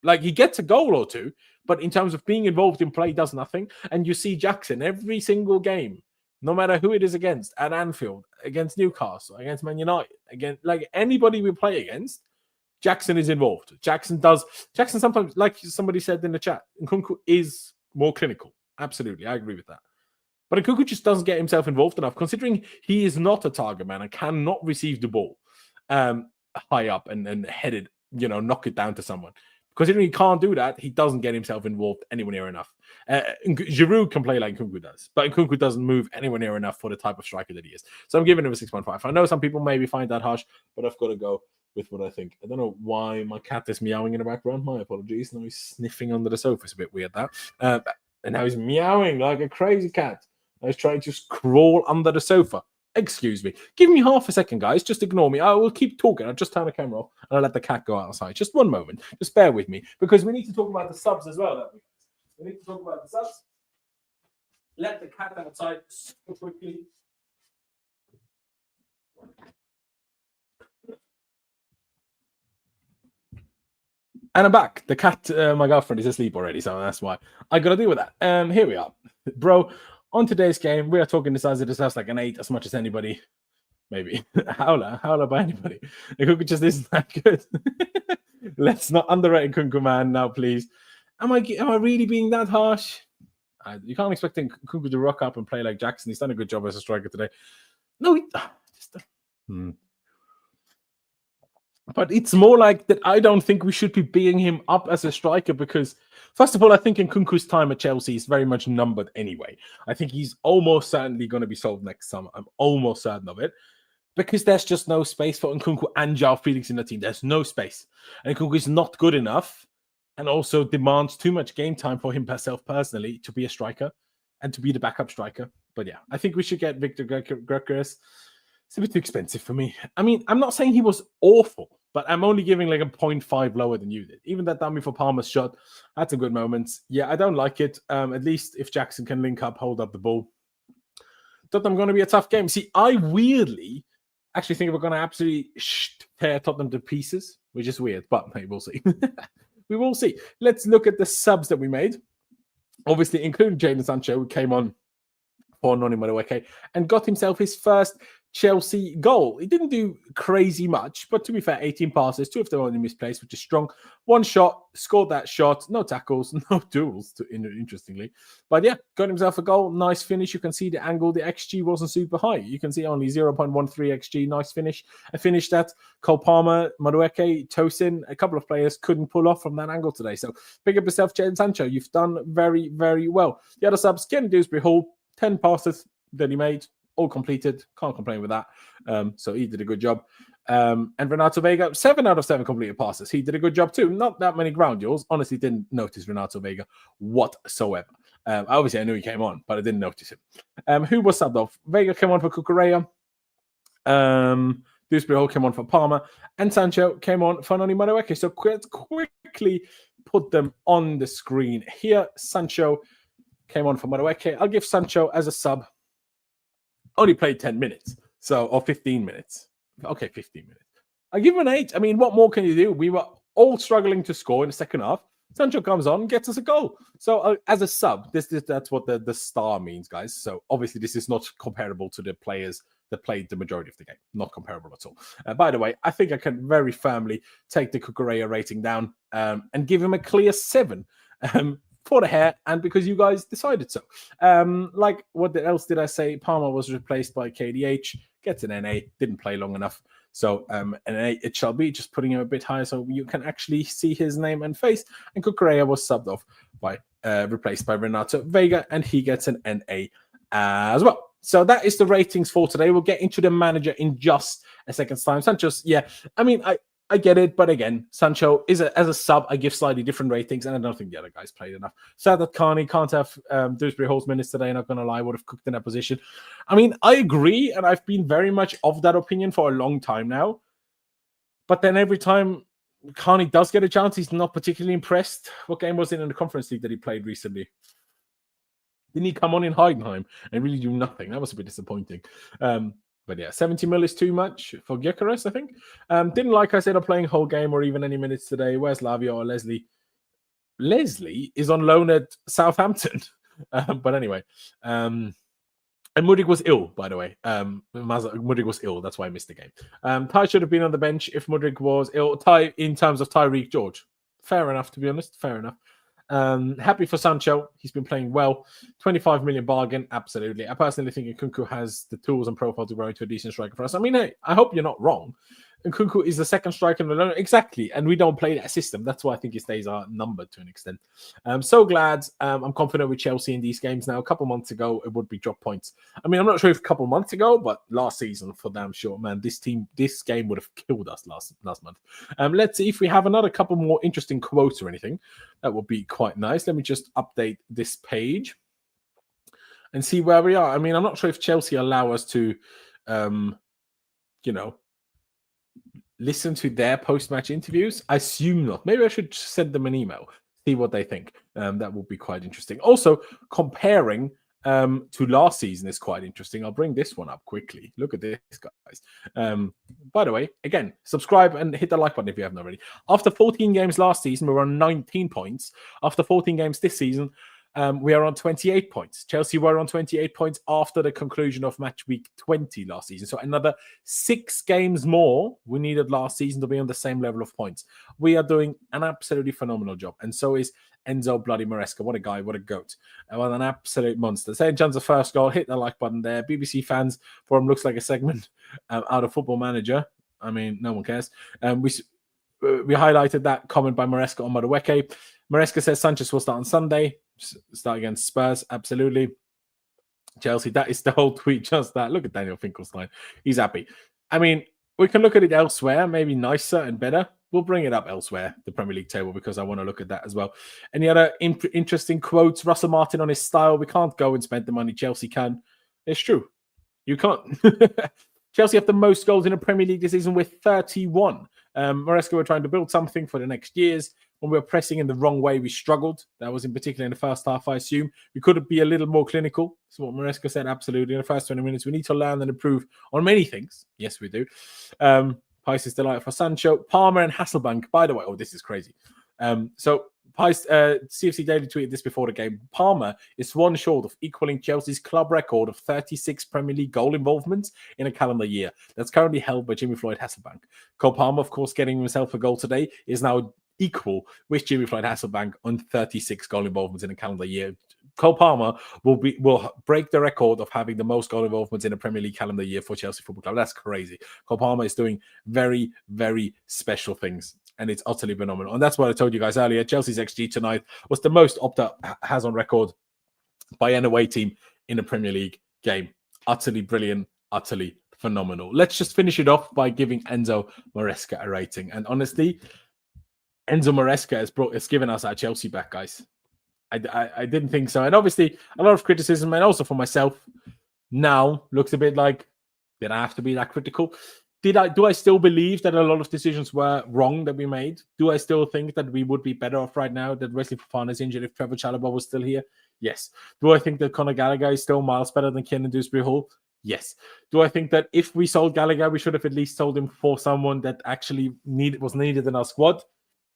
Like, he gets a goal or two, but in terms of being involved in play, he does nothing. And you see Jackson every single game, no matter who it is against, at Anfield, against Newcastle, against Man United, against like anybody we play against, Jackson is involved. Jackson sometimes, like somebody said in the chat, Nkunku is more clinical. Absolutely, I agree with that. But Nkunku just doesn't get himself involved enough, considering he is not a target man and cannot receive the ball high up and head it, knock it down to someone. Considering he can't do that, he doesn't get himself involved anywhere near enough. Giroud can play like Nkunku does, but Nkunku doesn't move anywhere near enough for the type of striker that he is. So I'm giving him a 6.5. I know some people maybe find that harsh, but I've got to go with what I think. I don't know why my cat is meowing in the background. My apologies. Now he's sniffing under the sofa. It's a bit weird, that. And now he's meowing like a crazy cat. I was trying to crawl under the sofa. Excuse me. Give me half a second, guys. Just ignore me. I will keep talking. I'll just turn the camera off and I'll let the cat go outside. Just one moment. Just bear with me because we need to talk about the subs as well. Don't we? We need to talk about the subs. Let the cat outside super quickly. And I'm back. The cat, my girlfriend, is asleep already, so that's why I got to deal with that. Here we are. Bro, on today's game, we are talking the size of this house like an 8 as much as anybody. Maybe. Howler by anybody. Nkunku just isn't that good. Let's not underrate Nkunku, man, now, please. Am I really being that harsh? You can't expect Nkunku to rock up and play like Jackson. He's done a good job as a striker today. No, But it's more like that I don't think we should be bigging him up as a striker because, first of all, I think Nkunku's time at Chelsea is very much numbered anyway. I think he's almost certainly going to be sold next summer. I'm almost certain of it because there's just no space for Nkunku and Joao Felix in the team. There's no space. And Nkunku is not good enough and also demands too much game time for himself personally to be a striker and to be the backup striker. But yeah, I think we should get Victor Gyökeres. It's a bit too expensive for me. I mean, I'm not saying he was awful, but I'm only giving like a 0.5 lower than you did. Even that dummy for Palmer's shot had some good moments. Yeah, I don't like it. At least if Jackson can link up, hold up the ball. Tottenham going to be a tough game. See, I weirdly actually think we're going to absolutely tear Tottenham to pieces, which is weird, but hey, we'll see. We will see. Let's look at the subs that we made. Obviously, including Jadon Sancho, who came on for Noni Madueke and got himself his first Chelsea goal. He didn't do crazy much, but to be fair, 18 passes, 2 of them only misplaced, which is strong. 1 shot, scored that shot, no tackles, no duels, interestingly. But yeah, got himself a goal, nice finish. You can see the angle, the XG wasn't super high. You can see only 0.13 XG, nice finish. I finished that. Cole Palmer, Madueke, Tosin, a couple of players couldn't pull off from that angle today. So pick up yourself, Jadon Sancho. You've done very, very well. The other subs, Ken Dewsbury Hall, 10 passes that he made, all completed. Can't complain with that. So he did a good job. And Renato Vega, 7 out of 7 completed passes. He did a good job too. Not that many ground duels. Honestly, didn't notice Renato Vega whatsoever. Obviously, I knew he came on, but I didn't notice him. Who was subbed off? Vega came on for Cucurella. Dewsbury Hall came on for Palmer. And Sancho came on for Noni Madueke. So let's quickly put them on the screen here. Sancho came on for Madueke. I'll give Sancho as a sub. Only played 10 minutes, or 15 minutes. Okay, 15 minutes. I give him an 8. I mean, what more can you do? We were all struggling to score in the second half. Sancho comes on, gets us a goal. So as a sub, that's what the star means, guys. So obviously this is not comparable to the players that played the majority of the game. Not comparable at all. By the way, I think I can very firmly take the Cucurella rating down and give him a clear 7. For the hair and because you guys decided so. Like, what else did I say? Palmer was replaced by KDH, gets an NA, didn't play long enough. So an NA it shall be, just putting him a bit higher so you can actually see his name and face. And Cucurella was subbed off by, replaced by Renato Vega, and he gets an NA as well. So that is the ratings for today. We'll get into the manager in just a second's time. Sancho's, yeah, I mean, I get it, but again, Sancho is as a sub. I give slightly different ratings, and I don't think the other guys played enough. Sad that Carney can't have Dewsbury Hall's minutes today. Not going to lie, would have cooked in that position. I mean, I agree, and I've been very much of that opinion for a long time now. But then every time Carney does get a chance, he's not particularly impressed. What game was it in the Conference League that he played recently? Didn't he come on in Heidenheim and really do nothing? That was a bit disappointing. But yeah, 70 mil is too much for Gyökeres, I think. Didn't like I said of playing whole game or even any minutes today. Where's Lavia or Leslie? Leslie is on loan at Southampton. But anyway. And Mudryk was ill, by the way. Mudryk was ill. That's why I missed the game. Ty should have been on the bench if Mudryk was ill. Ty in terms of Tyreek George. Fair enough, to be honest. Fair enough. Happy for Sancho. He's been playing well. 25 million bargain. Absolutely. I personally think Nkunku has the tools and profile to grow into a decent striker for us. I mean, hey, I hope you're not wrong. Nkunku is the second striker in the loan. Exactly. And we don't play that system. That's why I think his days are numbered to an extent. I'm so glad. I'm confident with Chelsea in these games now. A couple months ago, it would be drop points. I mean, I'm not sure if a couple months ago, but last season, for damn sure, man, this game would have killed us last month. Let's see if we have another couple more interesting quotes or anything. That would be quite nice. Let me just update this page and see where we are. I mean, I'm not sure if Chelsea allow us to, listen to their post-match interviews. I assume not. Maybe I should send them an email, see what they think. That would be quite interesting. Also, comparing to last season is quite interesting. I'll bring this one up quickly. Look at this, guys. By the way, again, subscribe and hit the like button if you haven't already. After 14 games last season, we were on 19 points. After 14 games this season, we are on 28 points. Chelsea were on 28 points after the conclusion of match week 20 last season. So another 6 games more we needed last season to be on the same level of points. We are doing an absolutely phenomenal job. And so is Enzo bloody Maresca. What a guy, what a goat. What an absolute monster. St. John's the first goal. Hit the like button there. BBC Fans Forum looks like a segment out of Football Manager. I mean, no one cares. We highlighted that comment by Maresca on Madueke. Maresca says Sanchez will start on Sunday. Start against Spurs, absolutely. Chelsea, that is the whole tweet, just that. Look at Daniel Finkelstein. He's happy. I mean, we can look at it elsewhere, maybe nicer and better. We'll bring it up elsewhere, the Premier League table, because I want to look at that as well. Any other interesting quotes? Russell Martin on his style. We can't go and spend the money. Chelsea can. It's true. You can't. Chelsea have the most goals in the Premier League this season with 31. Maresca were trying to build something for the next years. When we were pressing in the wrong way, we struggled. That was in particular in the first half, I assume. We could be a little more clinical. That's what Maresca said, absolutely. In the first 20 minutes, we need to learn and improve on many things. Yes, we do. Pys is delighted for Sancho. Palmer and Hasselbank, by the way. Oh, this is crazy. So Pys, CFC Daily tweeted this before the game. Palmer is one short of equaling Chelsea's club record of 36 Premier League goal involvements in a calendar year. That's currently held by Jimmy Floyd Hasselbank. Cole Palmer, of course, getting himself a goal today, is now equal with Jimmy Floyd Hasselbank on 36 goal involvements in a calendar year. Cole Palmer will break the record of having the most goal involvements in a Premier League calendar year for Chelsea Football Club. That's crazy. Cole Palmer is doing very, very special things, and it's utterly phenomenal. And that's what I told you guys earlier. Chelsea's XG tonight was the most Opta has on record by an away team in a Premier League game. Utterly brilliant, utterly phenomenal. Let's just finish it off by giving Enzo Maresca a rating. And honestly, Enzo Maresca has given us our Chelsea back, guys. I didn't think so. And obviously, a lot of criticism, and also for myself, now looks a bit like, did I have to be that critical? Do I still believe that a lot of decisions were wrong that we made? Do I still think that we would be better off right now that Wesley Fofana is injured if Trevor Chalobah was still here? Yes. Do I think that Conor Gallagher is still miles better than Kiernan Dewsbury Hall? Yes. Do I think that if we sold Gallagher, we should have at least sold him for someone that actually was needed in our squad?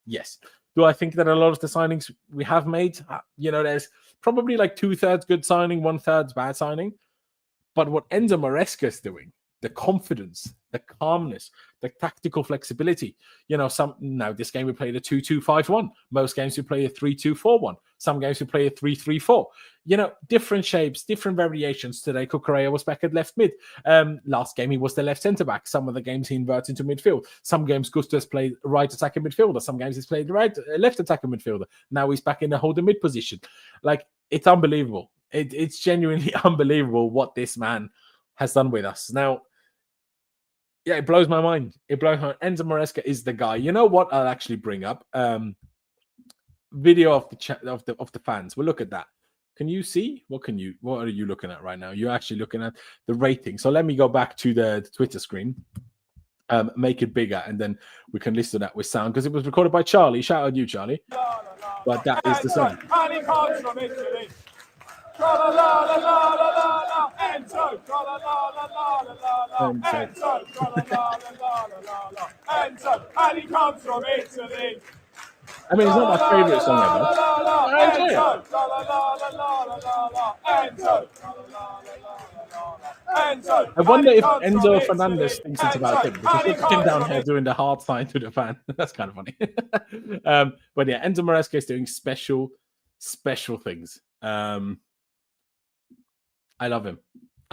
Yes. Do I think that a lot of the signings we have made, there's probably like 2/3 good signing, 1/3 bad signing. But what Enzo Maresca is doing, the confidence, the calmness, the tactical flexibility. Now this game we played a 2-2-5-1. Most games we play a 3-2-4-1. Some games we play a 3-3-4. Different shapes, different variations. Today, Cucurella was back at left mid. Last game he was the left centre back. Some of the games he inverts into midfield. Some games Gusto has played right attacking midfielder. Some games he's played left attacking midfielder. Now he's back in the holding mid position. Like, it's unbelievable. It's genuinely unbelievable what this man has done with us. Now, yeah, it blows my mind. Enzo Maresca is the guy. You know what? I'll actually bring up video of the fans. We'll look at that. Can you see? What are you looking at right now? You're actually looking at the rating. So let me go back to the Twitter screen, make it bigger, and then we can listen to that with sound because it was recorded by Charlie. Shout out you, Charlie. But that is the sound. And he comes from Italy. I mean, it's not my favourite song ever. I enjoy it. I wonder if Enzo Fernandez thinks it's about him because he's sitting down here doing the hard sign to the fan. That's kind of funny. But yeah, Enzo Maresca is doing special things. I love him.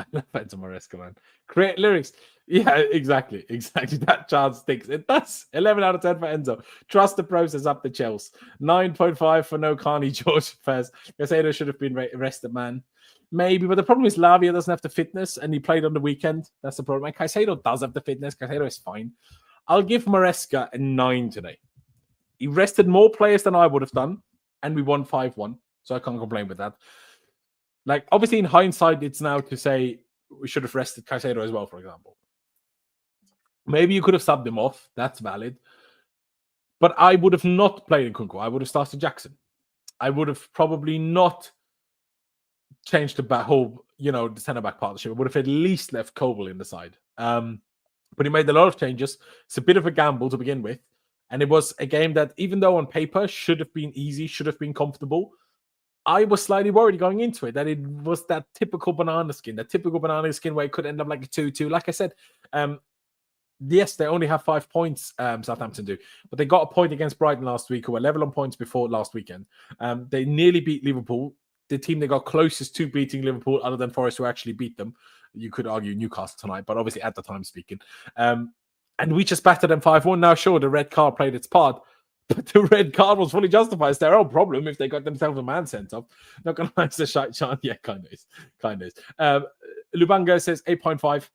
I love Enzo Maresca, man. Great lyrics. Yeah, exactly. That chance sticks. It does. 11 out of 10 for Enzo. Trust the process up the Chelsea. 9.5 for no Carney George Fez. Caicedo should have been rested, man. Maybe, but the problem is Lavia doesn't have the fitness, and he played on the weekend. That's the problem. And Caicedo does have the fitness. Caicedo is fine. I'll give Maresca a 9 today. He rested more players than I would have done, and we won 5-1, so I can't complain with that. Like, obviously, in hindsight, it's now to say we should have rested Caicedo as well, for example. Maybe you could have subbed him off. That's valid. But I would have not played Nkunku. I would have started Jackson. I would have probably not changed the whole, the centre-back partnership. I would have at least left Koval in the side. But he made a lot of changes. It's a bit of a gamble to begin with. And it was a game that, even though on paper should have been easy, should have been comfortable, I was slightly worried going into it that it was that typical banana skin where it could end up like a 2-2. Like I said, yes, they only have 5 points, Southampton do, but they got a point against Brighton last week, who were level on points before last weekend. They nearly beat Liverpool. The team they got closest to beating Liverpool, other than Forest, who actually beat them. You could argue Newcastle tonight, but obviously at the time speaking. And we just battered them 5-1. Now, sure, the red card played its part, but the red card was fully justified. It's their own problem if they got themselves a man sent off. Not going to manage the shite chant. Yeah, kind of is. Lubanga says 8.5.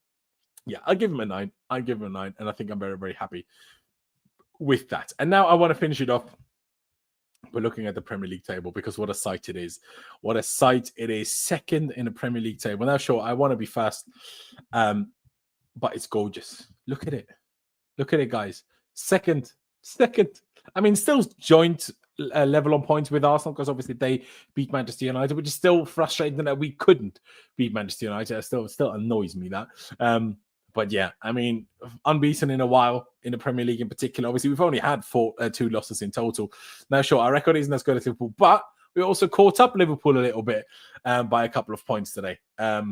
Yeah, I'll give him a 9. And I think I'm very, very happy with that. And now I want to finish it off. We're looking at the Premier League table, because what a sight it is. What a sight it is. Second in the Premier League table. Now, sure, I want to be fast, but it's gorgeous. Look at it. Look at it, guys. Second. I mean, still joint level on points with Arsenal, because obviously they beat Manchester United, which is still frustrating that we couldn't beat Manchester United. It still annoys me that. But yeah, I mean, unbeaten in a while in the Premier League in particular. Obviously, we've only had 2 losses in total. Now, sure, our record isn't as good as Liverpool, but we also caught up Liverpool a little bit by a couple of points today,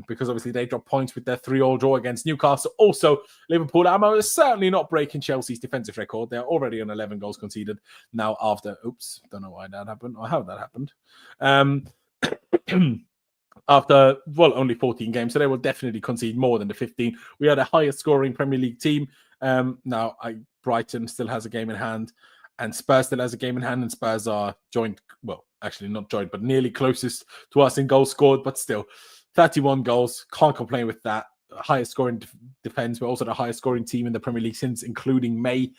because obviously they dropped points with their 3-3 draw against Newcastle. Also, Liverpool is certainly not breaking Chelsea's defensive record. They're already on 11 goals conceded now after, don't know why that happened or how that happened. After, only 14 games, so they will definitely concede more than the 15. We are the highest scoring Premier League team. Now, Brighton still has a game in hand, and Spurs still has a game in hand, and Spurs are joined, actually not joined, but nearly closest to us in goals scored, but still, 31 goals, can't complain with that. Highest scoring defense. We're also the highest scoring team in the Premier League since including May.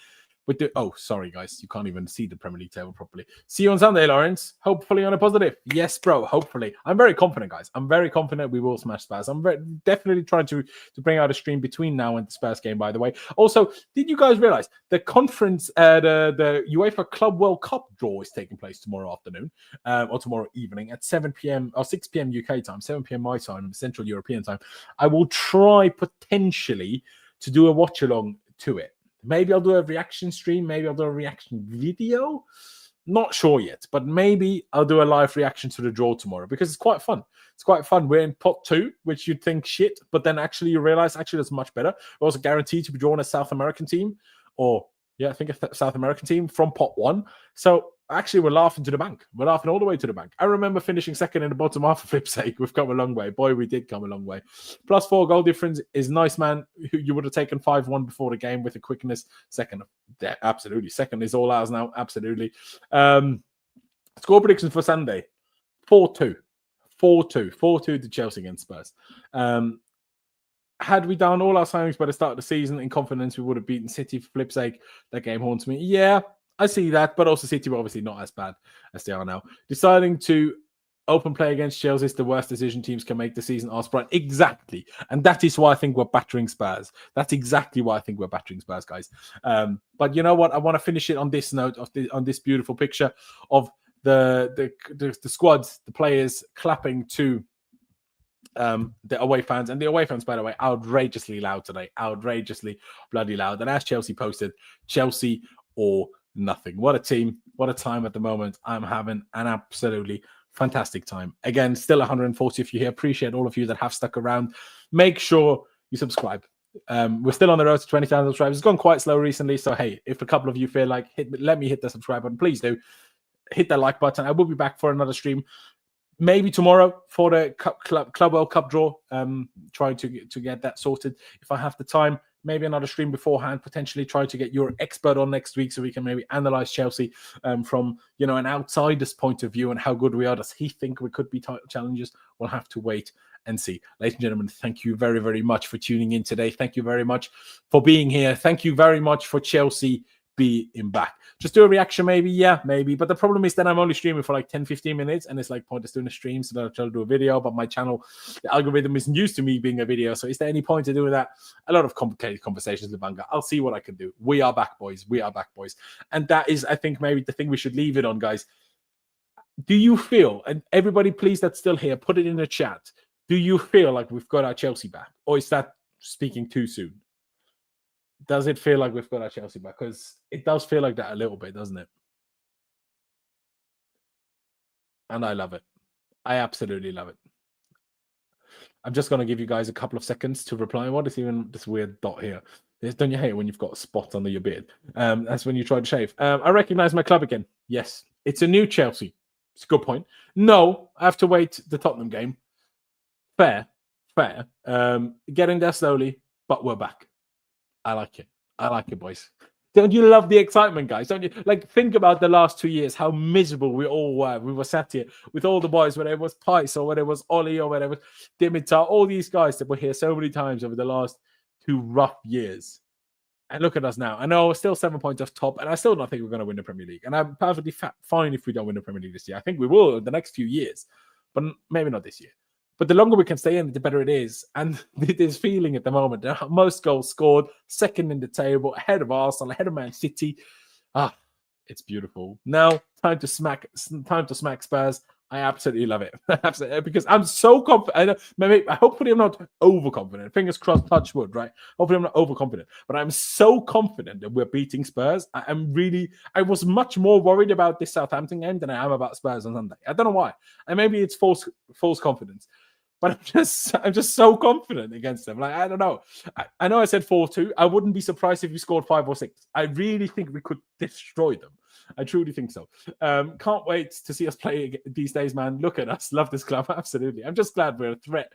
Sorry, guys. You can't even see the Premier League table properly. See you on Sunday, Laurenz. Hopefully on a positive. Yes, bro. Hopefully. I'm very confident, guys. I'm very confident we will smash Spurs. I'm definitely trying to bring out a stream between now and the Spurs game, by the way. Also, did you guys realize the conference, the UEFA Club World Cup draw is taking place tomorrow afternoon, or tomorrow evening at 7 p.m. or 6 p.m. UK time, 7 p.m. my time, Central European time. I will try potentially to do a watch along to it. Maybe I'll do a reaction stream. Maybe I'll do a reaction video. Not sure yet, but maybe I'll do a live reaction to the draw tomorrow, because it's quite fun. It's quite fun. We're in pot 2, which you'd think shit, but then actually you realize actually that's much better. We're also guaranteed to be drawn a South American team, or I think a South American team from pot 1. So actually we're laughing to the bank. We're laughing all the way to the bank. I remember finishing second in the bottom half, for flip's sake. We've come a long way. Boy, we did come a long way. +4 goal difference is nice, man. You would have taken 5-1 before the game with a quickness. Second, yeah, absolutely. Second is all ours now. Absolutely. Score predictions for Sunday. 4-2. 4-2 to Chelsea against Spurs. Had we done all our signings by the start of the season in confidence, we would have beaten City, for flip's sake. That game haunts me. Yeah, I see that, but also City were obviously not as bad as they are now. Deciding to open play against Chelsea is the worst decision teams can make this season. Ask Brian. Exactly. And that is why I think we're battering Spurs. That's exactly why I think we're battering Spurs, guys. But you know what? I want to finish it on this note, on this beautiful picture of the squads, the players clapping to the away fans. And the away fans, by the way, outrageously loud today. Outrageously bloody loud. And as Chelsea posted, Chelsea or nothing. What a team. What a time at the moment. I'm having an absolutely fantastic time. Again, still 140 of you here. Appreciate all of you that have stuck around. Make sure you subscribe. We're still on the road to 20,000 subscribers. It's gone quite slow recently. So, hey, if a couple of you feel like, let me hit the subscribe button, please do. Hit that like button. I will be back for another stream maybe tomorrow for the Club World Cup draw. Trying to get that sorted if I have the time. Maybe another stream beforehand. Potentially try to get your expert on next week so we can maybe analyze Chelsea from an outsider's point of view and how good we are. Does he think we could be title challengers? We'll have to wait and see. Ladies and gentlemen, thank you very, very much for tuning in today. Thank you very much for being here. Thank you very much for Chelsea being back. Just do a reaction maybe. Yeah, maybe. But the problem is that I'm only streaming for like 10-15 minutes and it's like pointless doing a stream, so I'll try to do a video, but my channel, the algorithm isn't used to me being a video. So is there any point in doing that? A lot of complicated conversations with Banga. I'll see what I can do. We are back, boys. We are back, boys. And that is, I think, maybe the thing we should leave it on, guys. Do you feel, and everybody please that's still here, put it in the chat. Do you feel like we've got our Chelsea back? Or is that speaking too soon? Does it feel like we've got our Chelsea back? Because it does feel like that a little bit, doesn't it? And I love it. I absolutely love it. I'm just going to give you guys a couple of seconds to reply. What is even this weird dot here? Don't you hate it when you've got a spot under your beard? That's when you try to shave. I recognize my club again. Yes, it's a new Chelsea. It's a good point. No, I have to wait the Tottenham game. Fair. Getting there slowly, but we're back. I like it. I like it, boys. Don't you love the excitement, guys? Don't you? Like, think about the last 2 years, how miserable we all were. We were sat here with all the boys, whether it was Pice or whether it was Ollie or whether it was Dimitar, all these guys that were here so many times over the last 2 rough years. And look at us now. I know we're still 7 points off top, and I still don't think we're going to win the Premier League. And I'm perfectly fine if we don't win the Premier League this year. I think we will in the next few years, but maybe not this year. But the longer we can stay in, the better it is. And this feeling at the moment, the most goals scored, second in the table, ahead of Arsenal, ahead of Man City. It's beautiful. Now, time to smack Spurs. I absolutely love it. Absolutely, because I'm so confident. Hopefully, I'm not overconfident. Fingers crossed, touch wood, right? Hopefully, I'm not overconfident. But I'm so confident that we're beating Spurs. I was much more worried about this Southampton game than I am about Spurs on Sunday. I don't know why. And maybe it's false confidence. But I'm just so confident against them. Like, I don't know. I know I said 4-2. I wouldn't be surprised if we scored 5 or 6. I really think we could destroy them. I truly think so. Can't wait to see us play these days, man. Look at us. Love this club. Absolutely. I'm just glad we're a threat.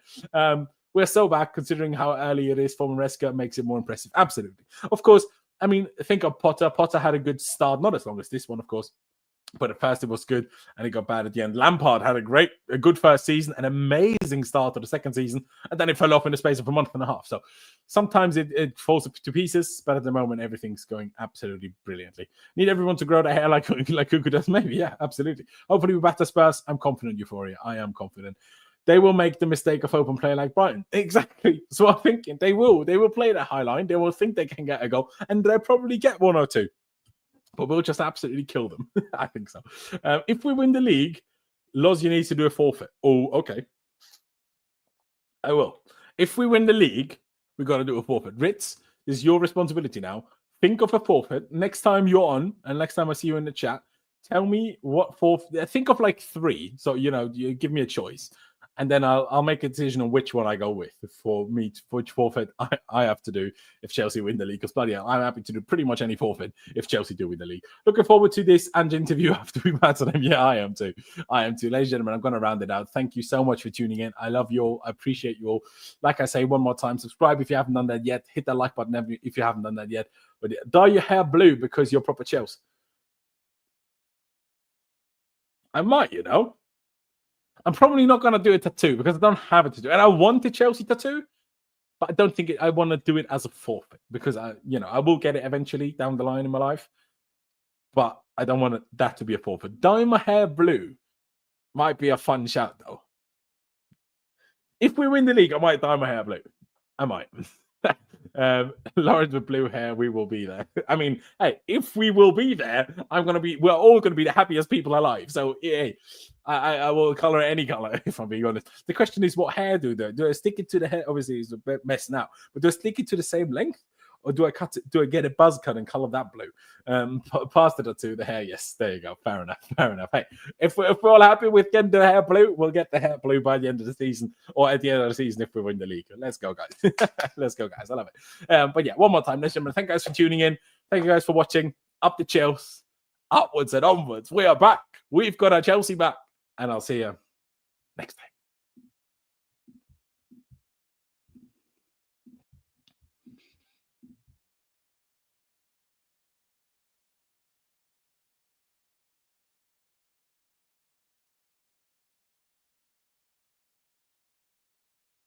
We're so back considering how early it is for Maresca. Makes it more impressive. Absolutely. Of course, I mean, think of Potter. Potter had a good start. Not as long as this one, of course. But at first it was good and it got bad at the end. Lampard had a good first season, an amazing start to the second season, and then it fell off in the space of a month and a half. So sometimes it falls to pieces, but at the moment everything's going absolutely brilliantly. Need everyone to grow their hair like Nkunku does, maybe. Yeah, absolutely. Hopefully we batter Spurs. I'm confident, Euphoria. I am confident. They will make the mistake of open play like Brighton. Exactly. So I'm thinking they will play that high line. They will think they can get a goal, and they'll probably get 1 or 2. But we'll just absolutely kill them. I think so. If we win the league, Loz, you need to do a forfeit. Oh, okay. I will. If we win the league, we've got to do a forfeit. Ritz, this is your responsibility now. Think of a forfeit. Next time you're on, and next time I see you in the chat, tell me what forfeit. Think of like 3. So, you give me a choice. And then I'll make a decision on which one I go with for which forfeit I have to do if Chelsea win the league. Because bloody hell, I'm happy to do pretty much any forfeit if Chelsea do win the league. Looking forward to this and interview after we batter them. Yeah, I am too. Ladies and gentlemen, I'm going to round it out. Thank you so much for tuning in. I love you all. I appreciate you all. Like I say, one more time, subscribe if you haven't done that yet. Hit that like button if you haven't done that yet. But dye your hair blue because you're proper Chelsea. I might, I'm probably not going to do a tattoo because I don't have a tattoo. And I want a Chelsea tattoo, but I don't think I want to do it as a forfeit because I will get it eventually down the line in my life. But I don't want that to be a forfeit. Dye my hair blue might be a fun shout, though. If we win the league, I might dye my hair blue. I might. Laurenz with blue hair, we will be there. I mean, hey, if we will be there, we're all going to be the happiest people alive. So, yeah, I will color any color, if I'm being honest. The question is, what hair do I stick it to the hair? Obviously, it's a bit mess now, but do I stick it to the same length? Or do I cut it? Do I get a buzz cut and color that blue? Past it or two, the hair. Yes, there you go. Fair enough. Hey, if we're all happy with getting the hair blue, we'll get the hair blue by the end of the season, or at the end of the season if we win the league. Let's go, guys. Let's go, guys. I love it. But yeah, one more time, ladies and gentlemen. Thank you guys for tuning in. Thank you guys for watching. Up the Chelsea, upwards and onwards. We are back. We've got our Chelsea back, and I'll see you next time.